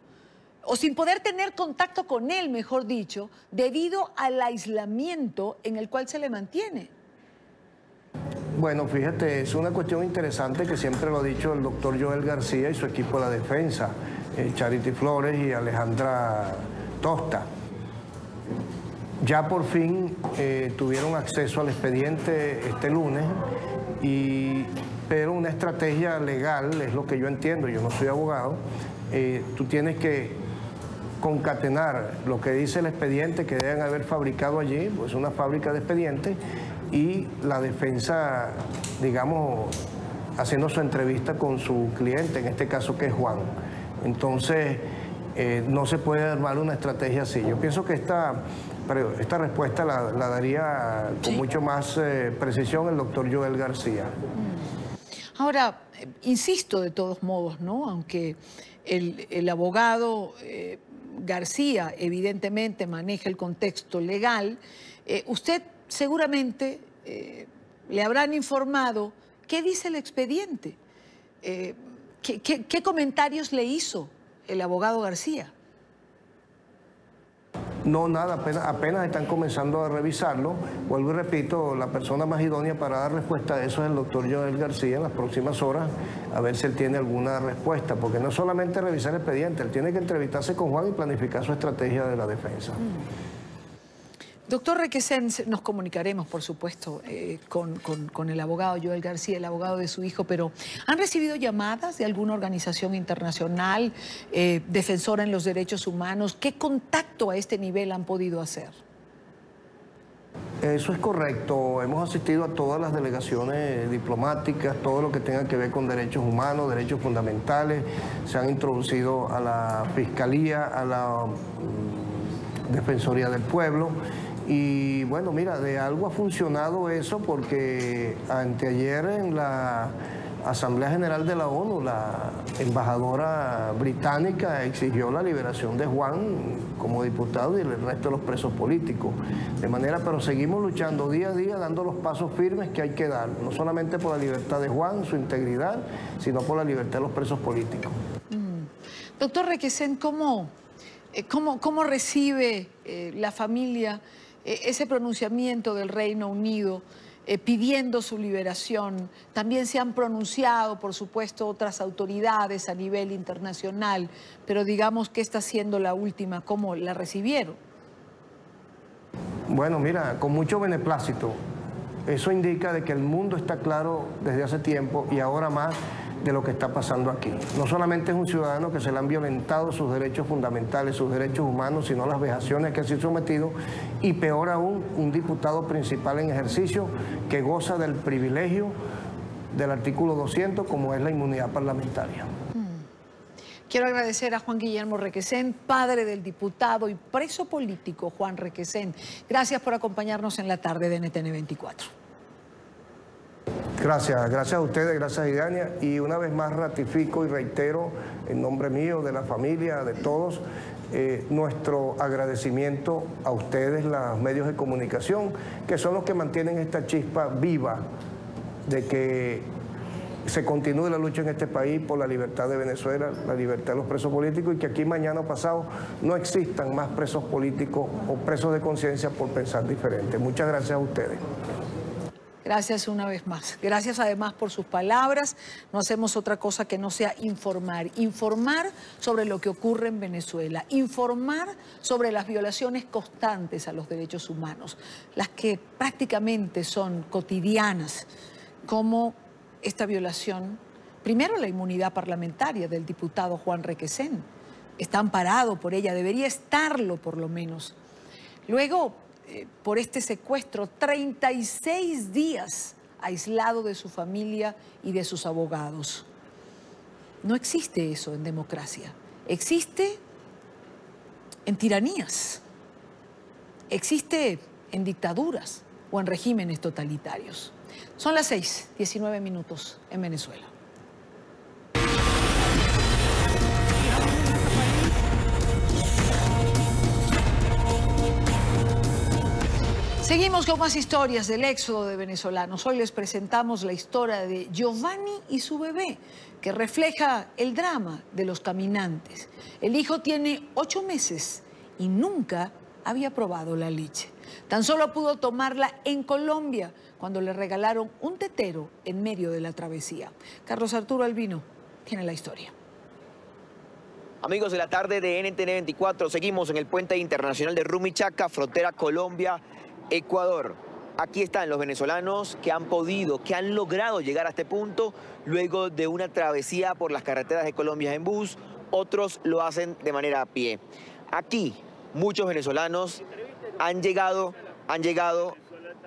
o sin poder tener contacto con él, mejor dicho, debido al aislamiento en el cual se le mantiene? Bueno, fíjate, es una cuestión interesante que siempre lo ha dicho el doctor Joel García y su equipo de la defensa, Charity Flores y Alejandra Tosta. Ya por fin tuvieron acceso al expediente este lunes, pero una estrategia legal, es lo que yo entiendo, yo no soy abogado, tú tienes que concatenar lo que dice el expediente que deben haber fabricado allí, pues una fábrica de expedientes, y la defensa, digamos, haciendo su entrevista con su cliente, en este caso que es Juan. Entonces, no se puede armar una estrategia así. Yo pienso que esta respuesta la daría con mucho más precisión el doctor Joel García. Ahora, insisto de todos modos, ¿no? Aunque el abogado García evidentemente maneja el contexto legal, usted seguramente le habrán informado qué dice el expediente, qué comentarios le hizo el abogado García. No, nada, apenas están comenzando a revisarlo. Vuelvo y repito, la persona más idónea para dar respuesta a eso es el doctor Joel García en las próximas horas, a ver si él tiene alguna respuesta, porque no solamente revisar el expediente, él tiene que entrevistarse con Juan y planificar su estrategia de la defensa. Doctor Requesén, nos comunicaremos, por supuesto, con el abogado Joel García, el abogado de su hijo, pero ¿han recibido llamadas de alguna organización internacional defensora en los derechos humanos? ¿Qué contacto a este nivel han podido hacer? Eso es correcto. Hemos asistido a todas las delegaciones diplomáticas, todo lo que tenga que ver con derechos humanos, derechos fundamentales. Se han introducido a la Fiscalía, a la Defensoría del Pueblo. Y bueno, mira, de algo ha funcionado eso porque anteayer en la Asamblea General de la ONU, la embajadora británica exigió la liberación de Juan como diputado y el resto de los presos políticos. De manera, pero seguimos luchando día a día, dando los pasos firmes que hay que dar, no solamente por la libertad de Juan, su integridad, sino por la libertad de los presos políticos. Doctor Requesén, ¿cómo recibe la familia ese pronunciamiento del Reino Unido pidiendo su liberación? También se han pronunciado, por supuesto, otras autoridades a nivel internacional, pero digamos que está siendo la última. ¿Cómo la recibieron? Bueno, mira, con mucho beneplácito. Eso indica de que el mundo está claro desde hace tiempo y ahora más de lo que está pasando aquí. No solamente es un ciudadano que se le han violentado sus derechos fundamentales, sus derechos humanos, sino las vejaciones que ha sido sometido, y peor aún, un diputado principal en ejercicio que goza del privilegio del artículo 200, como es la inmunidad parlamentaria. Quiero agradecer a Juan Guillermo Requesén, padre del diputado y preso político Juan Requesén. Gracias por acompañarnos en la tarde de NTN 24. Gracias a ustedes, gracias a Idania, y una vez más ratifico y reitero en nombre mío, de la familia, de todos, nuestro agradecimiento a ustedes, los medios de comunicación, que son los que mantienen esta chispa viva de que se continúe la lucha en este país por la libertad de Venezuela, la libertad de los presos políticos, y que aquí mañana o pasado no existan más presos políticos o presos de conciencia por pensar diferente. Muchas gracias a ustedes. Gracias una vez más. Gracias además por sus palabras. No hacemos otra cosa que no sea informar. Informar sobre lo que ocurre en Venezuela. Informar sobre las violaciones constantes a los derechos humanos. Las que prácticamente son cotidianas. Como esta violación, primero la inmunidad parlamentaria del diputado Juan Requesens. Está amparado por ella, debería estarlo por lo menos. Luego, por este secuestro, 36 días aislado de su familia y de sus abogados. No existe eso en democracia. Existe en tiranías. Existe en dictaduras o en regímenes totalitarios. Son las 6:19 minutos en Venezuela. Seguimos con más historias del éxodo de venezolanos. Hoy les presentamos la historia de Giovanni y su bebé, que refleja el drama de los caminantes. El hijo tiene 8 meses y nunca había probado la leche. Tan solo pudo tomarla en Colombia cuando le regalaron un tetero en medio de la travesía. Carlos Arturo Albino tiene la historia. Amigos de la tarde de NTN 24, seguimos en el puente internacional de Rumichaca, frontera Colombia-Ecuador. Aquí están los venezolanos que han podido, que han logrado llegar a este punto luego de una travesía por las carreteras de Colombia en bus. Otros lo hacen de manera a pie. Aquí muchos venezolanos han llegado.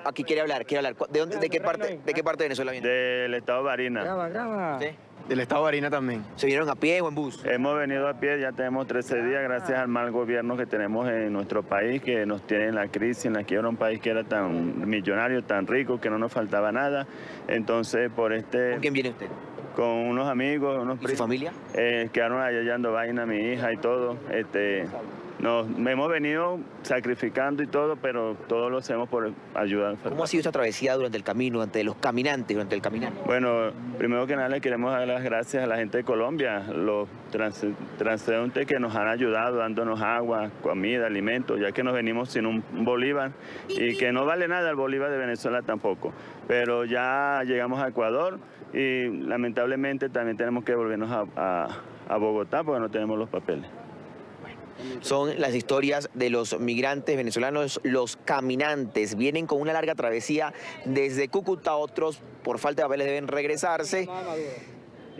Aquí quiere hablar. ¿De qué parte de Venezuela viene? Del estado Barinas. ¿Sí? Del estado Barinas también. ¿Se vinieron a pie o en bus? Hemos venido a pie, ya tenemos 13 días, gracias al mal gobierno que tenemos en nuestro país, que nos tiene en la crisis, en la que era un país que era tan millonario, tan rico, que no nos faltaba nada. Entonces, por este... ¿Con quién viene usted? Con unos amigos, unos primos. ¿Y su familia? Quedaron allá hallando vaina, mi hija y todo. Nos hemos venido sacrificando y todo, pero todo lo hacemos por ayudar. ¿Cómo ha sido esta travesía durante el camino, ante los caminantes, durante el caminar? Bueno, primero que nada le queremos dar las gracias a la gente de Colombia, los transeúntes que nos han ayudado dándonos agua, comida, alimentos, ya que nos venimos sin un bolívar y que no vale nada el bolívar de Venezuela tampoco. Pero ya llegamos a Ecuador y lamentablemente también tenemos que volvernos a Bogotá porque no tenemos los papeles. Son las historias de los migrantes venezolanos, los caminantes. Vienen con una larga travesía desde Cúcuta, otros por falta de papeles deben regresarse.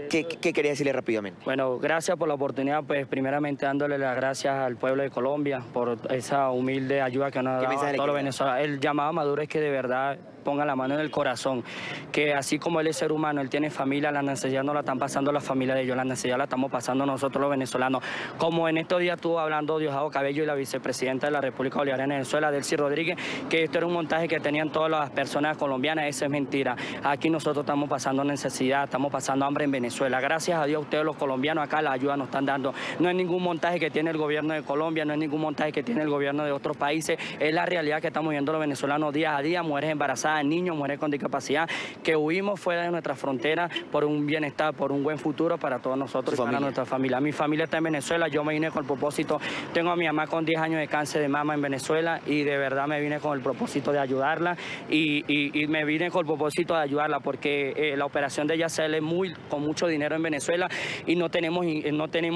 ¿Qué quería decirle rápidamente? Bueno, gracias por la oportunidad, pues primeramente dándole las gracias al pueblo de Colombia por esa humilde ayuda que nos ha dado a todos los venezolanos. El llamado a Maduro es que de verdad ponga la mano en el corazón, que así como él es ser humano, él tiene familia, la necesidad no la están pasando la familia de ellos, la necesidad la estamos pasando nosotros los venezolanos. Como en estos días estuvo hablando Diosdado Cabello y la vicepresidenta de la República Bolivariana de Venezuela, Delcy Rodríguez, que esto era un montaje que tenían todas las personas colombianas, eso es mentira. Aquí nosotros estamos pasando necesidad, estamos pasando hambre en Venezuela. Gracias a Dios a ustedes los colombianos acá la ayuda nos están dando. No es ningún montaje que tiene el gobierno de Colombia, no es ningún montaje que tiene el gobierno de otros países, es la realidad que estamos viendo los venezolanos día a día, mujeres embarazadas, niños, mujeres con discapacidad, que huimos fuera de nuestra frontera por un bienestar, por un buen futuro para todos nosotros y para nuestra familia. Mi familia está en Venezuela, yo me vine con el propósito, tengo a mi mamá con 10 años de cáncer de mama en Venezuela y de verdad me vine con el propósito de ayudarla y me vine con el propósito de ayudarla porque la operación de ella sale con mucho dinero en Venezuela y no tenemos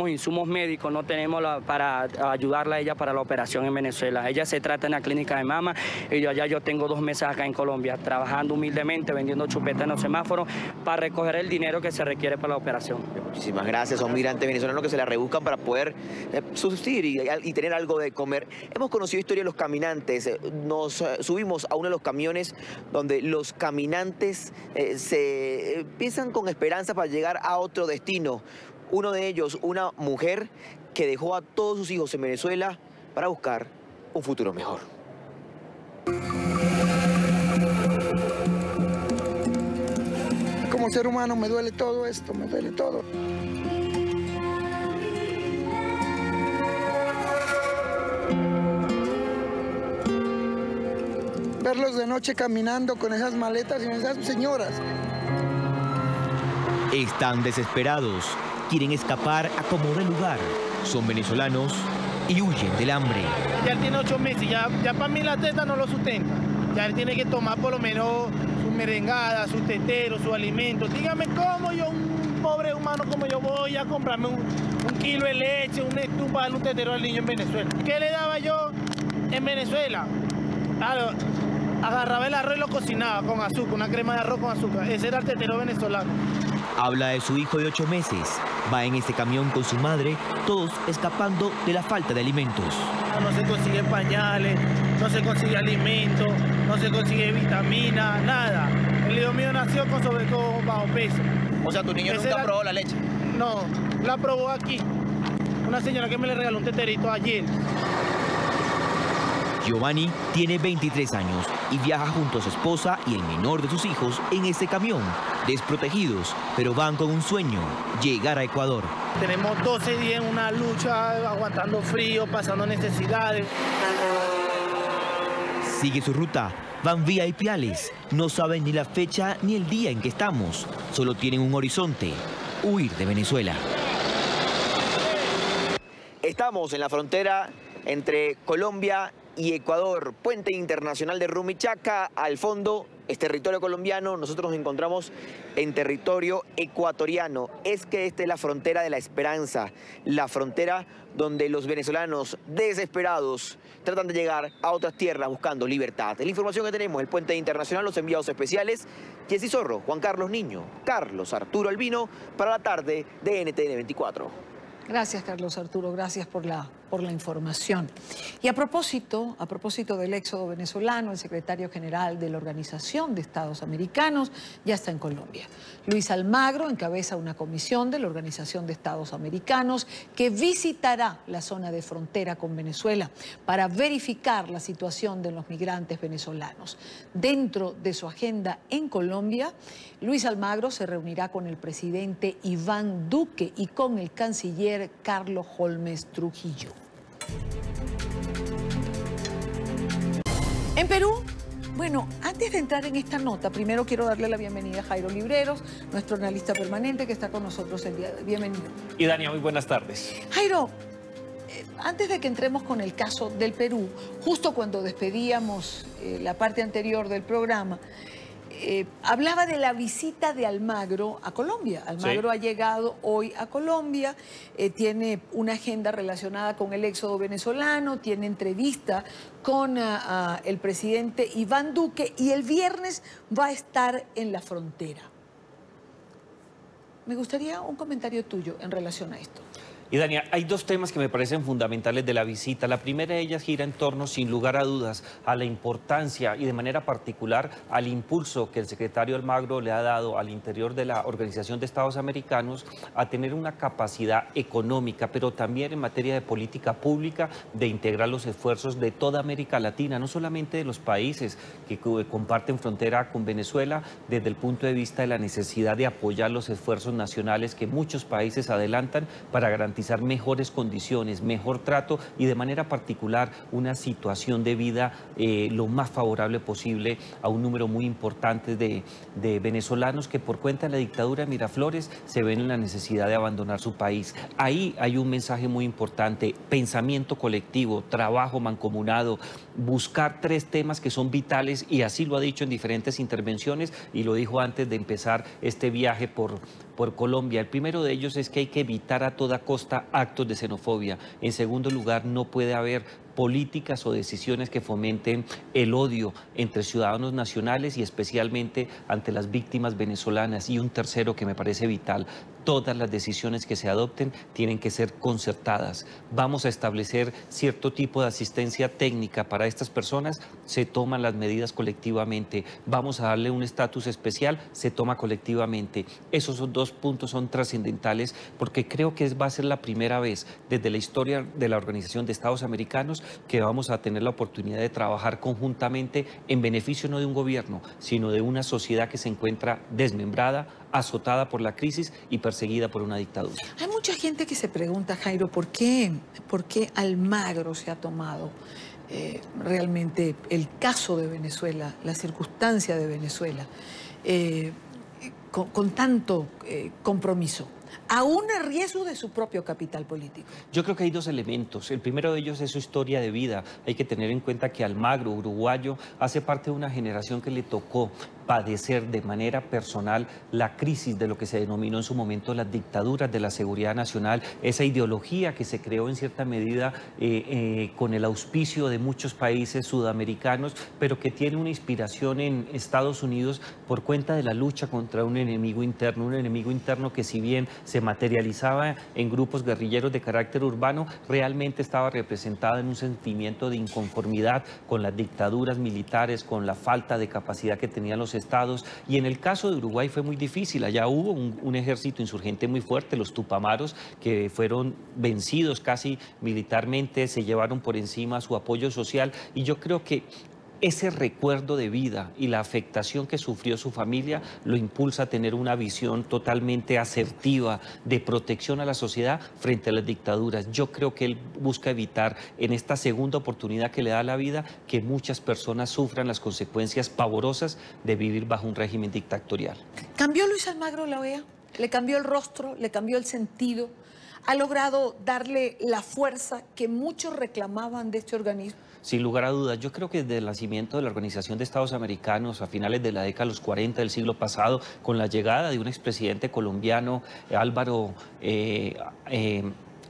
insumos médicos, no tenemos para ayudarla a ella para la operación en Venezuela. Ella se trata en la clínica de mama y yo tengo 2 meses acá en Colombia trabajando humildemente, vendiendo chupetas en los semáforos para recoger el dinero que se requiere para la operación. Muchísimas gracias. Son migrantes venezolanos que se la rebuscan para poder subsistir y tener algo de comer. Hemos conocido historia de los caminantes. Nos subimos a uno de los camiones donde los caminantes se empiezan con esperanza para llegar a otro destino. Uno de ellos, una mujer que dejó a todos sus hijos en Venezuela para buscar un futuro mejor. como ser humano me duele todo esto, me duele todo. Verlos de noche caminando con esas maletas y esas señoras. Están desesperados, quieren escapar a como de lugar. Son venezolanos y huyen del hambre. Ya él tiene 8 meses, ya para mí la teta no lo sustenta. Ya él tiene que tomar por lo menos su merengada, su tetero, su alimento. Dígame cómo yo, un pobre humano como yo, voy a comprarme un kilo de leche, un estufa, un tetero al niño en Venezuela. ¿Qué le daba yo en Venezuela? Claro, agarraba el arroz y lo cocinaba con azúcar, una crema de arroz con azúcar. Ese era el tetero venezolano. Habla de su hijo de 8 meses. Va en este camión con su madre, todos escapando de la falta de alimentos. No se consiguen pañales, no se consigue alimento, no se consigue vitamina, nada. El hijo mío nació con bajo peso. O sea, ¿tu niño nunca probó la leche? No, la probó aquí. Una señora que me le regaló un teterito ayer. Giovanni tiene 23 años y viaja junto a su esposa y el menor de sus hijos en este camión, desprotegidos, pero van con un sueño, llegar a Ecuador. Tenemos 12 días en una lucha, aguantando frío, pasando necesidades. Sigue su ruta, van vía Ipiales, no saben ni la fecha ni el día en que estamos, solo tienen un horizonte, huir de Venezuela. Estamos en la frontera entre Colombia y Ecuador, puente internacional de Rumichaca. Al fondo es territorio colombiano, nosotros nos encontramos en territorio ecuatoriano. Es que esta es la frontera de la esperanza, la frontera donde los venezolanos desesperados tratan de llegar a otras tierras buscando libertad. Es la información que tenemos, el puente internacional, los enviados especiales, Jessy Zorro, Juan Carlos Niño, Carlos Arturo Albino, para la tarde de NTN 24. Gracias, Carlos Arturo, gracias por la información. Y a propósito del éxodo venezolano, el secretario general de la Organización de Estados Americanos ya está en Colombia. Luis Almagro encabeza una comisión de la Organización de Estados Americanos que visitará la zona de frontera con Venezuela para verificar la situación de los migrantes venezolanos. Dentro de su agenda en Colombia, Luis Almagro se reunirá con el presidente Iván Duque y con el canciller Carlos Holmes Trujillo. En Perú, bueno, antes de entrar en esta nota, primero quiero darle la bienvenida a Jairo Libreros, nuestro analista permanente que está con nosotros el día de hoy. Bienvenido. Y Dania, muy buenas tardes. Jairo, antes de que entremos con el caso del Perú, justo cuando despedíamos la parte anterior del programa, hablaba de la visita de Almagro a Colombia. Almagro ha llegado hoy a Colombia, tiene una agenda relacionada con el éxodo venezolano, tiene entrevista con el presidente Iván Duque y el viernes va a estar en la frontera. Me gustaría un comentario tuyo en relación a esto. Y Dania, hay dos temas que me parecen fundamentales de la visita. La primera de ellas gira en torno, sin lugar a dudas, a la importancia y de manera particular al impulso que el secretario Almagro le ha dado al interior de la Organización de Estados Americanos a tener una capacidad económica, pero también en materia de política pública, de integrar los esfuerzos de toda América Latina, no solamente de los países que comparten frontera con Venezuela, desde el punto de vista de la necesidad de apoyar los esfuerzos nacionales que muchos países adelantan para garantizar mejores condiciones, mejor trato y de manera particular una situación de vida lo más favorable posible a un número muy importante de venezolanos que por cuenta de la dictadura de Miraflores se ven en la necesidad de abandonar su país. Ahí hay un mensaje muy importante, pensamiento colectivo, trabajo mancomunado, buscar tres temas que son vitales y así lo ha dicho en diferentes intervenciones y lo dijo antes de empezar este viaje por Colombia. El primero de ellos es que hay que evitar a toda costa actos de xenofobia. En segundo lugar, no puede haber políticas o decisiones que fomenten el odio entre ciudadanos nacionales y especialmente ante las víctimas venezolanas. Y un tercero que me parece vital, todas las decisiones que se adopten tienen que ser concertadas. Vamos a establecer cierto tipo de asistencia técnica para estas personas, se toman las medidas colectivamente. Vamos a darle un estatus especial, se toma colectivamente. Esos dos puntos son trascendentales porque creo que va a ser la primera vez desde la historia de la Organización de Estados Americanos que vamos a tener la oportunidad de trabajar conjuntamente en beneficio no de un gobierno, sino de una sociedad que se encuentra desmembrada, azotada por la crisis y perseguida por una dictadura. Hay mucha gente que se pregunta, Jairo, ¿por qué Almagro se ha tomado realmente el caso de Venezuela, la circunstancia de Venezuela, con tanto compromiso? Aún a riesgo de su propio capital político. Yo creo que hay dos elementos. El primero de ellos es su historia de vida. Hay que tener en cuenta que Almagro, uruguayo, hace parte de una generación que le tocó padecer de manera personal la crisis de lo que se denominó en su momento las dictaduras de la seguridad nacional, esa ideología que se creó en cierta medida con el auspicio de muchos países sudamericanos, pero que tiene una inspiración en Estados Unidos por cuenta de la lucha contra un enemigo interno que, si bien se materializaba en grupos guerrilleros de carácter urbano, realmente estaba representada en un sentimiento de inconformidad con las dictaduras militares, con la falta de capacidad que tenían los estados. Y en el caso de Uruguay fue muy difícil. Allá hubo un ejército insurgente muy fuerte, los Tupamaros, que fueron vencidos casi militarmente, se llevaron por encima su apoyo social, y yo creo que ese recuerdo de vida y la afectación que sufrió su familia lo impulsa a tener una visión totalmente asertiva de protección a la sociedad frente a las dictaduras. Yo creo que él busca evitar, en esta segunda oportunidad que le da la vida, que muchas personas sufran las consecuencias pavorosas de vivir bajo un régimen dictatorial. ¿Cambió Luis Almagro la OEA? ¿Le cambió el rostro? ¿Le cambió el sentido? ¿Ha logrado darle la fuerza que muchos reclamaban de este organismo? Sin lugar a dudas, yo creo que desde el nacimiento de la Organización de Estados Americanos a finales de la década de los 40 del siglo pasado, con la llegada de un expresidente colombiano,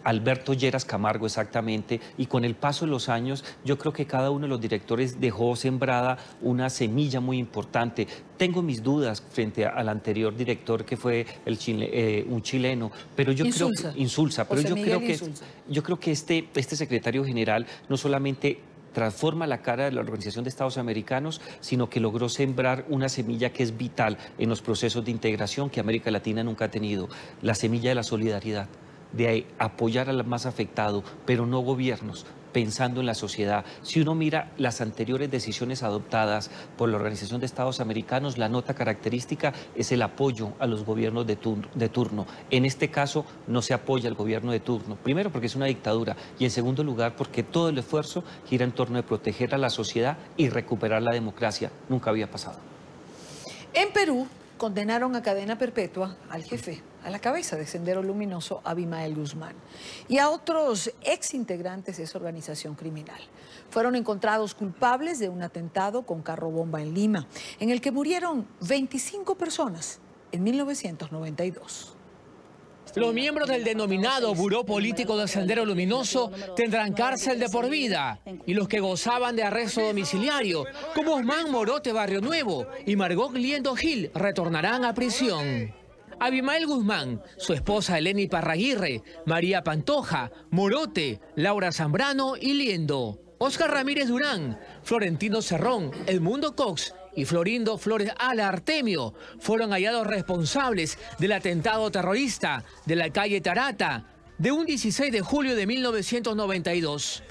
Alberto Lleras Camargo exactamente, y con el paso de los años yo creo que cada uno de los directores dejó sembrada una semilla muy importante. Tengo mis dudas frente al anterior director, que fue un chileno, pero yo creo que Insulza, pero yo creo que este secretario general no solamente transforma la cara de la Organización de Estados Americanos, sino que logró sembrar una semilla que es vital en los procesos de integración que América Latina nunca ha tenido, la semilla de la solidaridad, de apoyar al más afectado, pero no gobiernos, pensando en la sociedad. Si uno mira las anteriores decisiones adoptadas por la Organización de Estados Americanos, la nota característica es el apoyo a los gobiernos de turno. En este caso no se apoya al gobierno de turno, primero porque es una dictadura, y en segundo lugar porque todo el esfuerzo gira en torno de proteger a la sociedad y recuperar la democracia. Nunca había pasado. En Perú condenaron a cadena perpetua al jefe, a la cabeza de Sendero Luminoso, Abimael Guzmán, y a otros exintegrantes de esa organización criminal. Fueron encontrados culpables de un atentado con carro bomba en Lima, en el que murieron 25 personas en 1992. Los miembros del denominado Buró Político del Sendero Luminoso tendrán cárcel de por vida, y los que gozaban de arresto domiciliario, como Osman Morote Barrio Nuevo y Margot Liendo Gil, retornarán a prisión. Abimael Guzmán, su esposa Eleni Parraguirre, María Pantoja, Morote, Laura Zambrano y Liendo, Oscar Ramírez Durán, Florentino Cerrón, Edmundo Cox y Florindo Flores Ala Artemio fueron hallados responsables del atentado terrorista de la calle Tarata de un 16 de julio de 1992.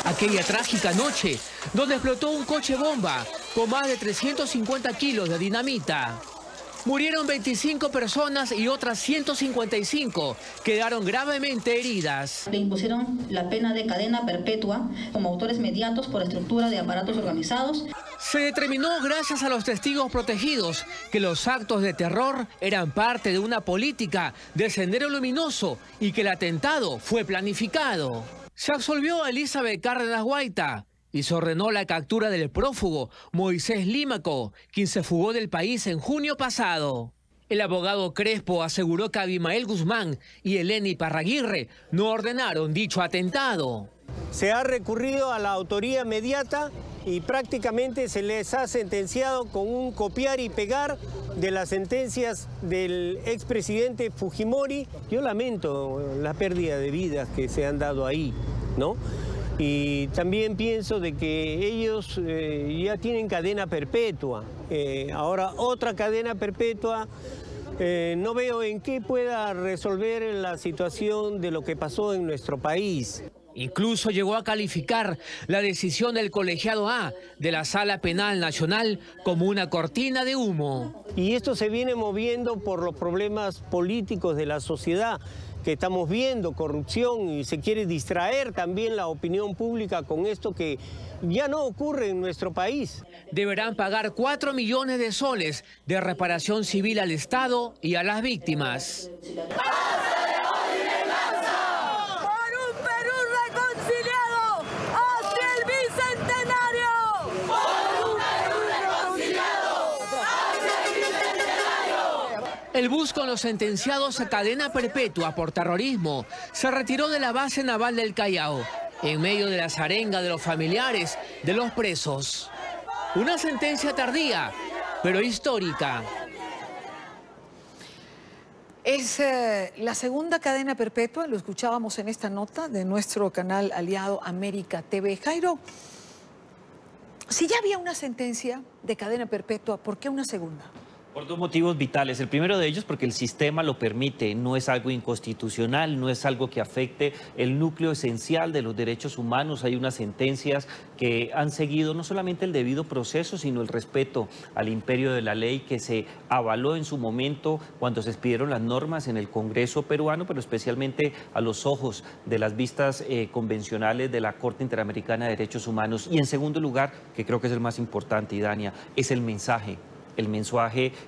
Aquella trágica noche donde explotó un coche bomba con más de 350 kilos de dinamita. Murieron 25 personas y otras 155 quedaron gravemente heridas. Le impusieron la pena de cadena perpetua como autores mediatos por estructura de aparatos organizados. Se determinó, gracias a los testigos protegidos, que los actos de terror eran parte de una política de Sendero Luminoso y que el atentado fue planificado. Se absolvió a Elizabeth Cárdenas Guaita y se ordenó la captura del prófugo Moisés Límaco, quien se fugó del país en junio pasado. El abogado Crespo aseguró que Abimael Guzmán y Eleni Parraguirre no ordenaron dicho atentado. Se ha recurrido a la autoría mediata y prácticamente se les ha sentenciado con un copiar y pegar de las sentencias del expresidente Fujimori. Yo lamento la pérdida de vidas que se han dado ahí, ¿no? Y también pienso de que ellos ya tienen cadena perpetua. Ahora otra cadena perpetua, no veo en qué pueda resolver la situación de lo que pasó en nuestro país. Incluso llegó a calificar la decisión del colegiado A de la Sala Penal Nacional como una cortina de humo. Y esto se viene moviendo por los problemas políticos de la sociedad que estamos viendo, corrupción, y se quiere distraer también la opinión pública con esto que ya no ocurre en nuestro país. Deberán pagar 4 millones de soles de reparación civil al Estado y a las víctimas. El bus con los sentenciados a cadena perpetua por terrorismo se retiró de la base naval del Callao, en medio de la arenga de los familiares de los presos. Una sentencia tardía, pero histórica. Es la segunda cadena perpetua, lo escuchábamos en esta nota de nuestro canal aliado América TV. Jairo, si ya había una sentencia de cadena perpetua, ¿por qué una segunda? Por dos motivos vitales. El primero de ellos porque el sistema lo permite, no es algo inconstitucional, no es algo que afecte el núcleo esencial de los derechos humanos. Hay unas sentencias que han seguido no solamente el debido proceso, sino el respeto al imperio de la ley que se avaló en su momento cuando se expidieron las normas en el Congreso peruano, pero especialmente a los ojos de las vistas convencionales de la Corte Interamericana de Derechos Humanos. Y en segundo lugar, que creo que es el más importante, Idania, es el mensaje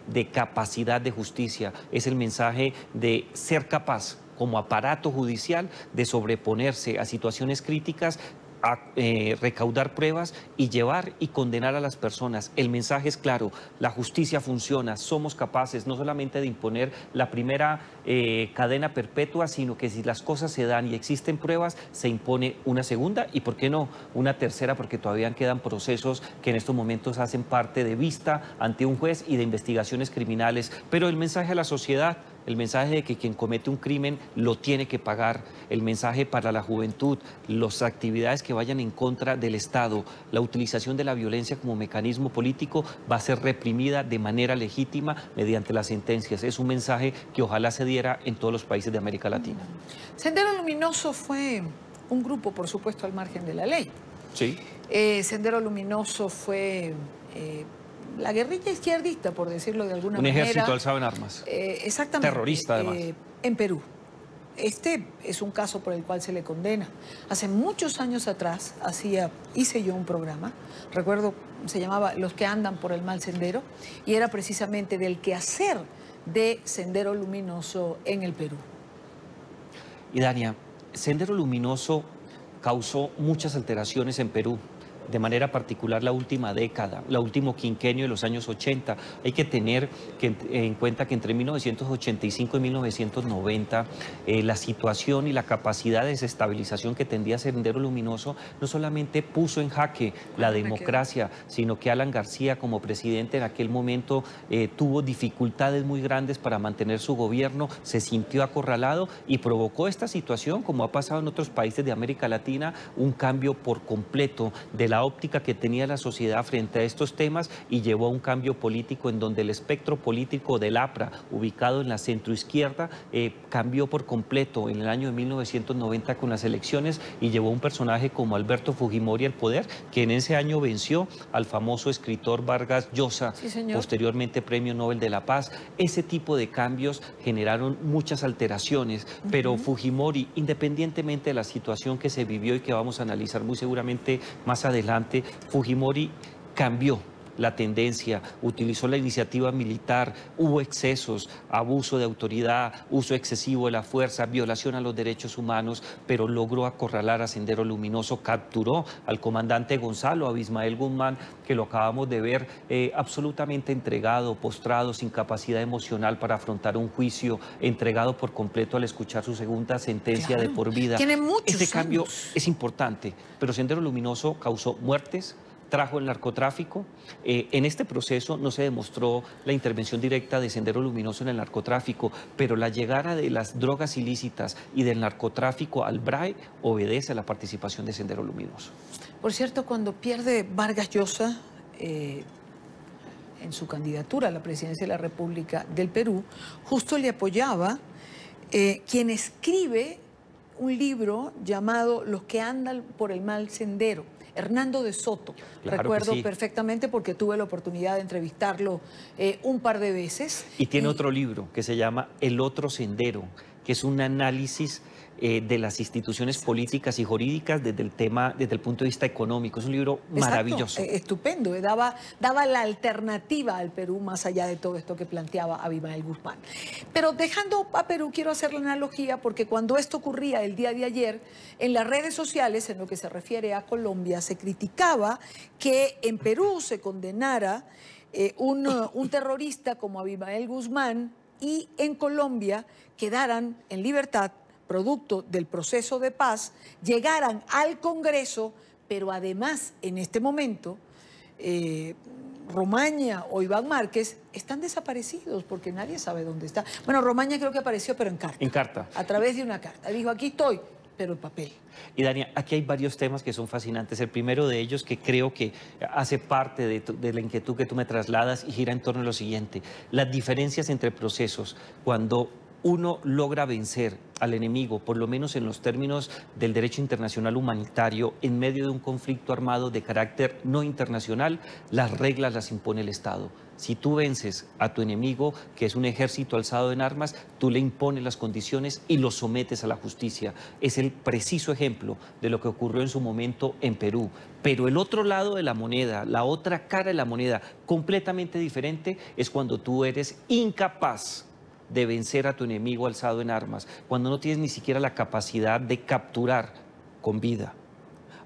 de capacidad de justicia, es el mensaje de ser capaz como aparato judicial de sobreponerse a situaciones críticas, a recaudar pruebas y llevar y condenar a las personas. El mensaje es claro, la justicia funciona, somos capaces no solamente de imponer la primera cadena perpetua, sino que si las cosas se dan y existen pruebas, se impone una segunda y, ¿por qué no?, una tercera, porque todavía quedan procesos que en estos momentos hacen parte de vista ante un juez y de investigaciones criminales. Pero el mensaje a la sociedad, el mensaje de que quien comete un crimen lo tiene que pagar, el mensaje para la juventud, las actividades que vayan en contra del Estado, la utilización de la violencia como mecanismo político va a ser reprimida de manera legítima mediante las sentencias. Es un mensaje que ojalá se diera en todos los países de América Latina. Sendero Luminoso fue un grupo, por supuesto, al margen de la ley. Sí. Sendero Luminoso fue la guerrilla izquierdista, por decirlo de alguna manera. Un ejército alzado en armas. Exactamente. Terrorista, además. En Perú. Este es un caso por el cual se le condena. Hace muchos años atrás hice yo un programa, recuerdo, se llamaba Los que andan por el mal sendero, y era precisamente del quehacer de Sendero Luminoso en el Perú. Y Dania, Sendero Luminoso causó muchas alteraciones en Perú. De manera particular la última década, el último quinquenio de los años 80. Hay que tener en cuenta que entre 1985 y 1990 la situación y la capacidad de desestabilización que tendía Sendero Luminoso no solamente puso en jaque la democracia, sino que Alan García como presidente en aquel momento tuvo dificultades muy grandes para mantener su gobierno, se sintió acorralado y provocó esta situación, como ha pasado en otros países de América Latina, un cambio por completo de la óptica que tenía la sociedad frente a estos temas y llevó a un cambio político en donde el espectro político del APRA, ubicado en la centroizquierda, cambió por completo en el año de 1990 con las elecciones y llevó a un personaje como Alberto Fujimori al poder, que en ese año venció al famoso escritor Vargas Llosa, posteriormente Premio Nobel de la Paz. Ese tipo de cambios generaron muchas alteraciones, pero Fujimori, independientemente de la situación que se vivió y que vamos a analizar muy seguramente más adelante, Fujimori cambió la tendencia, utilizó la iniciativa militar, hubo excesos, abuso de autoridad, uso excesivo de la fuerza, violación a los derechos humanos, pero logró acorralar a Sendero Luminoso, capturó al comandante Gonzalo Abismael Guzmán, que lo acabamos de ver absolutamente entregado, postrado, sin capacidad emocional para afrontar un juicio, entregado por completo al escuchar su segunda sentencia de por vida. Tiene muchos Este cambio años. es importante, pero Sendero Luminoso causó muertes, trajo el narcotráfico. En este proceso no se demostró la intervención directa de Sendero Luminoso en el narcotráfico, pero la llegada de las drogas ilícitas y del narcotráfico al BRAE obedece a la participación de Sendero Luminoso. Por cierto, cuando pierde Vargas Llosa en su candidatura a la presidencia de la República del Perú, justo le apoyaba quien escribe un libro llamado Los que andan por el mal sendero, Hernando de Soto. Claro, recuerdo sí, perfectamente porque tuve la oportunidad de entrevistarlo un par de veces. Y tiene otro libro que se llama El otro sendero, que es un análisis de las instituciones políticas y jurídicas desde el punto de vista económico. Es un libro maravilloso. Exacto, estupendo. Daba la alternativa al Perú más allá de todo esto que planteaba Abimael Guzmán. Pero dejando a Perú, quiero hacer la analogía porque cuando esto ocurría el día de ayer, en las redes sociales, en lo que se refiere a Colombia, se criticaba que en Perú se condenara un terrorista como Abimael Guzmán y en Colombia quedaran en libertad producto del proceso de paz, llegaran al Congreso, pero además en este momento Romaña o Iván Márquez están desaparecidos porque nadie sabe dónde está. Bueno, Romaña creo que apareció, pero en carta. En carta. A través de una carta. Dijo, aquí estoy, pero en papel. Y Dania, aquí hay varios temas que son fascinantes. El primero de ellos, que creo que hace parte de la inquietud que tú me trasladas y gira en torno a lo siguiente: las diferencias entre procesos. Cuando uno logra vencer al enemigo, por lo menos en los términos del derecho internacional humanitario, en medio de un conflicto armado de carácter no internacional, las reglas las impone el Estado. Si tú vences a tu enemigo, que es un ejército alzado en armas, tú le impones las condiciones y lo sometes a la justicia. Es el preciso ejemplo de lo que ocurrió en su momento en Perú. Pero el otro lado de la moneda, la otra cara de la moneda, completamente diferente, es cuando tú eres incapaz de vencer a tu enemigo alzado en armas, cuando no tienes ni siquiera la capacidad de capturar con vida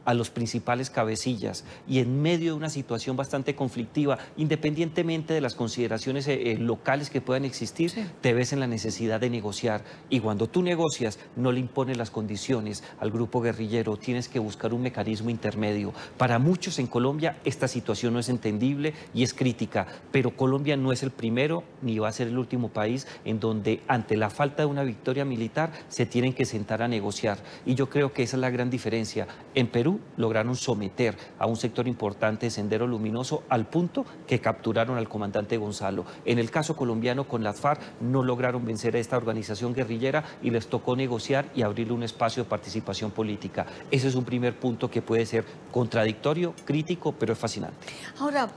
a los principales cabecillas y en medio de una situación bastante conflictiva, independientemente de las consideraciones locales que puedan existir, sí, te ves en la necesidad de negociar. Y cuando tú negocias, no le impones las condiciones al grupo guerrillero, tienes que buscar un mecanismo intermedio. Para muchos en Colombia esta situación no es entendible y es crítica, pero Colombia no es el primero ni va a ser el último país en donde ante la falta de una victoria militar se tienen que sentar a negociar. Y yo creo que esa es la gran diferencia. En Perú lograron someter a un sector importante de Sendero Luminoso al punto que capturaron al comandante Gonzalo. En el caso colombiano con las FARC no lograron vencer a esta organización guerrillera y les tocó negociar y abrirle un espacio de participación política. Ese es un primer punto que puede ser contradictorio, crítico, pero es fascinante. Ahora,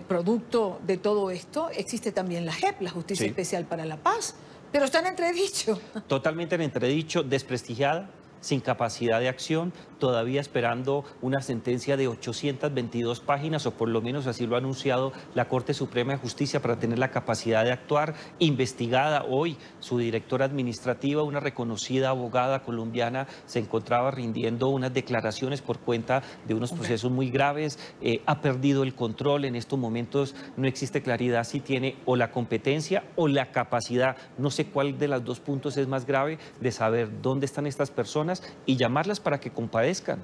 producto de todo esto existe también la JEP, la Justicia Especial para la Paz, pero está en entredicho. Totalmente en entredicho, desprestigiada, sin capacidad de acción, todavía esperando una sentencia de 822 páginas, o por lo menos así lo ha anunciado la Corte Suprema de Justicia, para tener la capacidad de actuar. Investigada hoy, su directora administrativa, una reconocida abogada colombiana, se encontraba rindiendo unas declaraciones por cuenta de unos procesos muy graves, ha perdido el control. En estos momentos no existe claridad si tiene o la competencia o la capacidad, no sé cuál de los dos puntos es más grave, de saber dónde están estas personas y llamarlas para que compadezcan.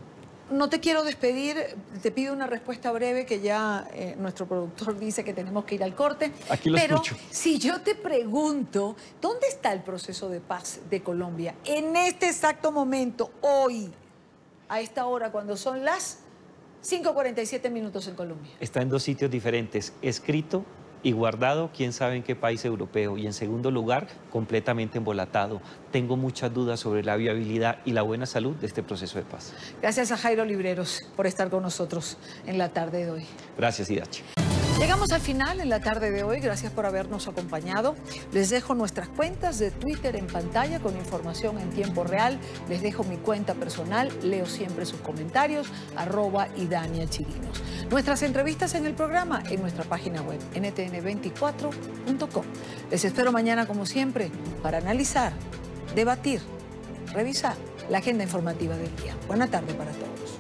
No te quiero despedir, te pido una respuesta breve, que ya nuestro productor dice que tenemos que ir al corte. Aquí lo escucho. Pero si yo te pregunto, ¿dónde está el proceso de paz de Colombia? En este exacto momento, hoy, a esta hora, cuando son las 5:47 minutos en Colombia. Está en dos sitios diferentes, escrito y guardado, quién sabe en qué país europeo, y en segundo lugar, completamente embolatado. Tengo muchas dudas sobre la viabilidad y la buena salud de este proceso de paz. Gracias a Jairo Libreros por estar con nosotros en la tarde de hoy. Gracias, Idachi. Llegamos al final en la tarde de hoy. Gracias por habernos acompañado. Les dejo nuestras cuentas de Twitter en pantalla con información en tiempo real. Les dejo mi cuenta personal. Leo siempre sus comentarios. @idaniachirinos. Nuestras entrevistas en el programa en nuestra página web ntn24.com. Les espero mañana como siempre para analizar, debatir, revisar la agenda informativa del día. Buena tarde para todos.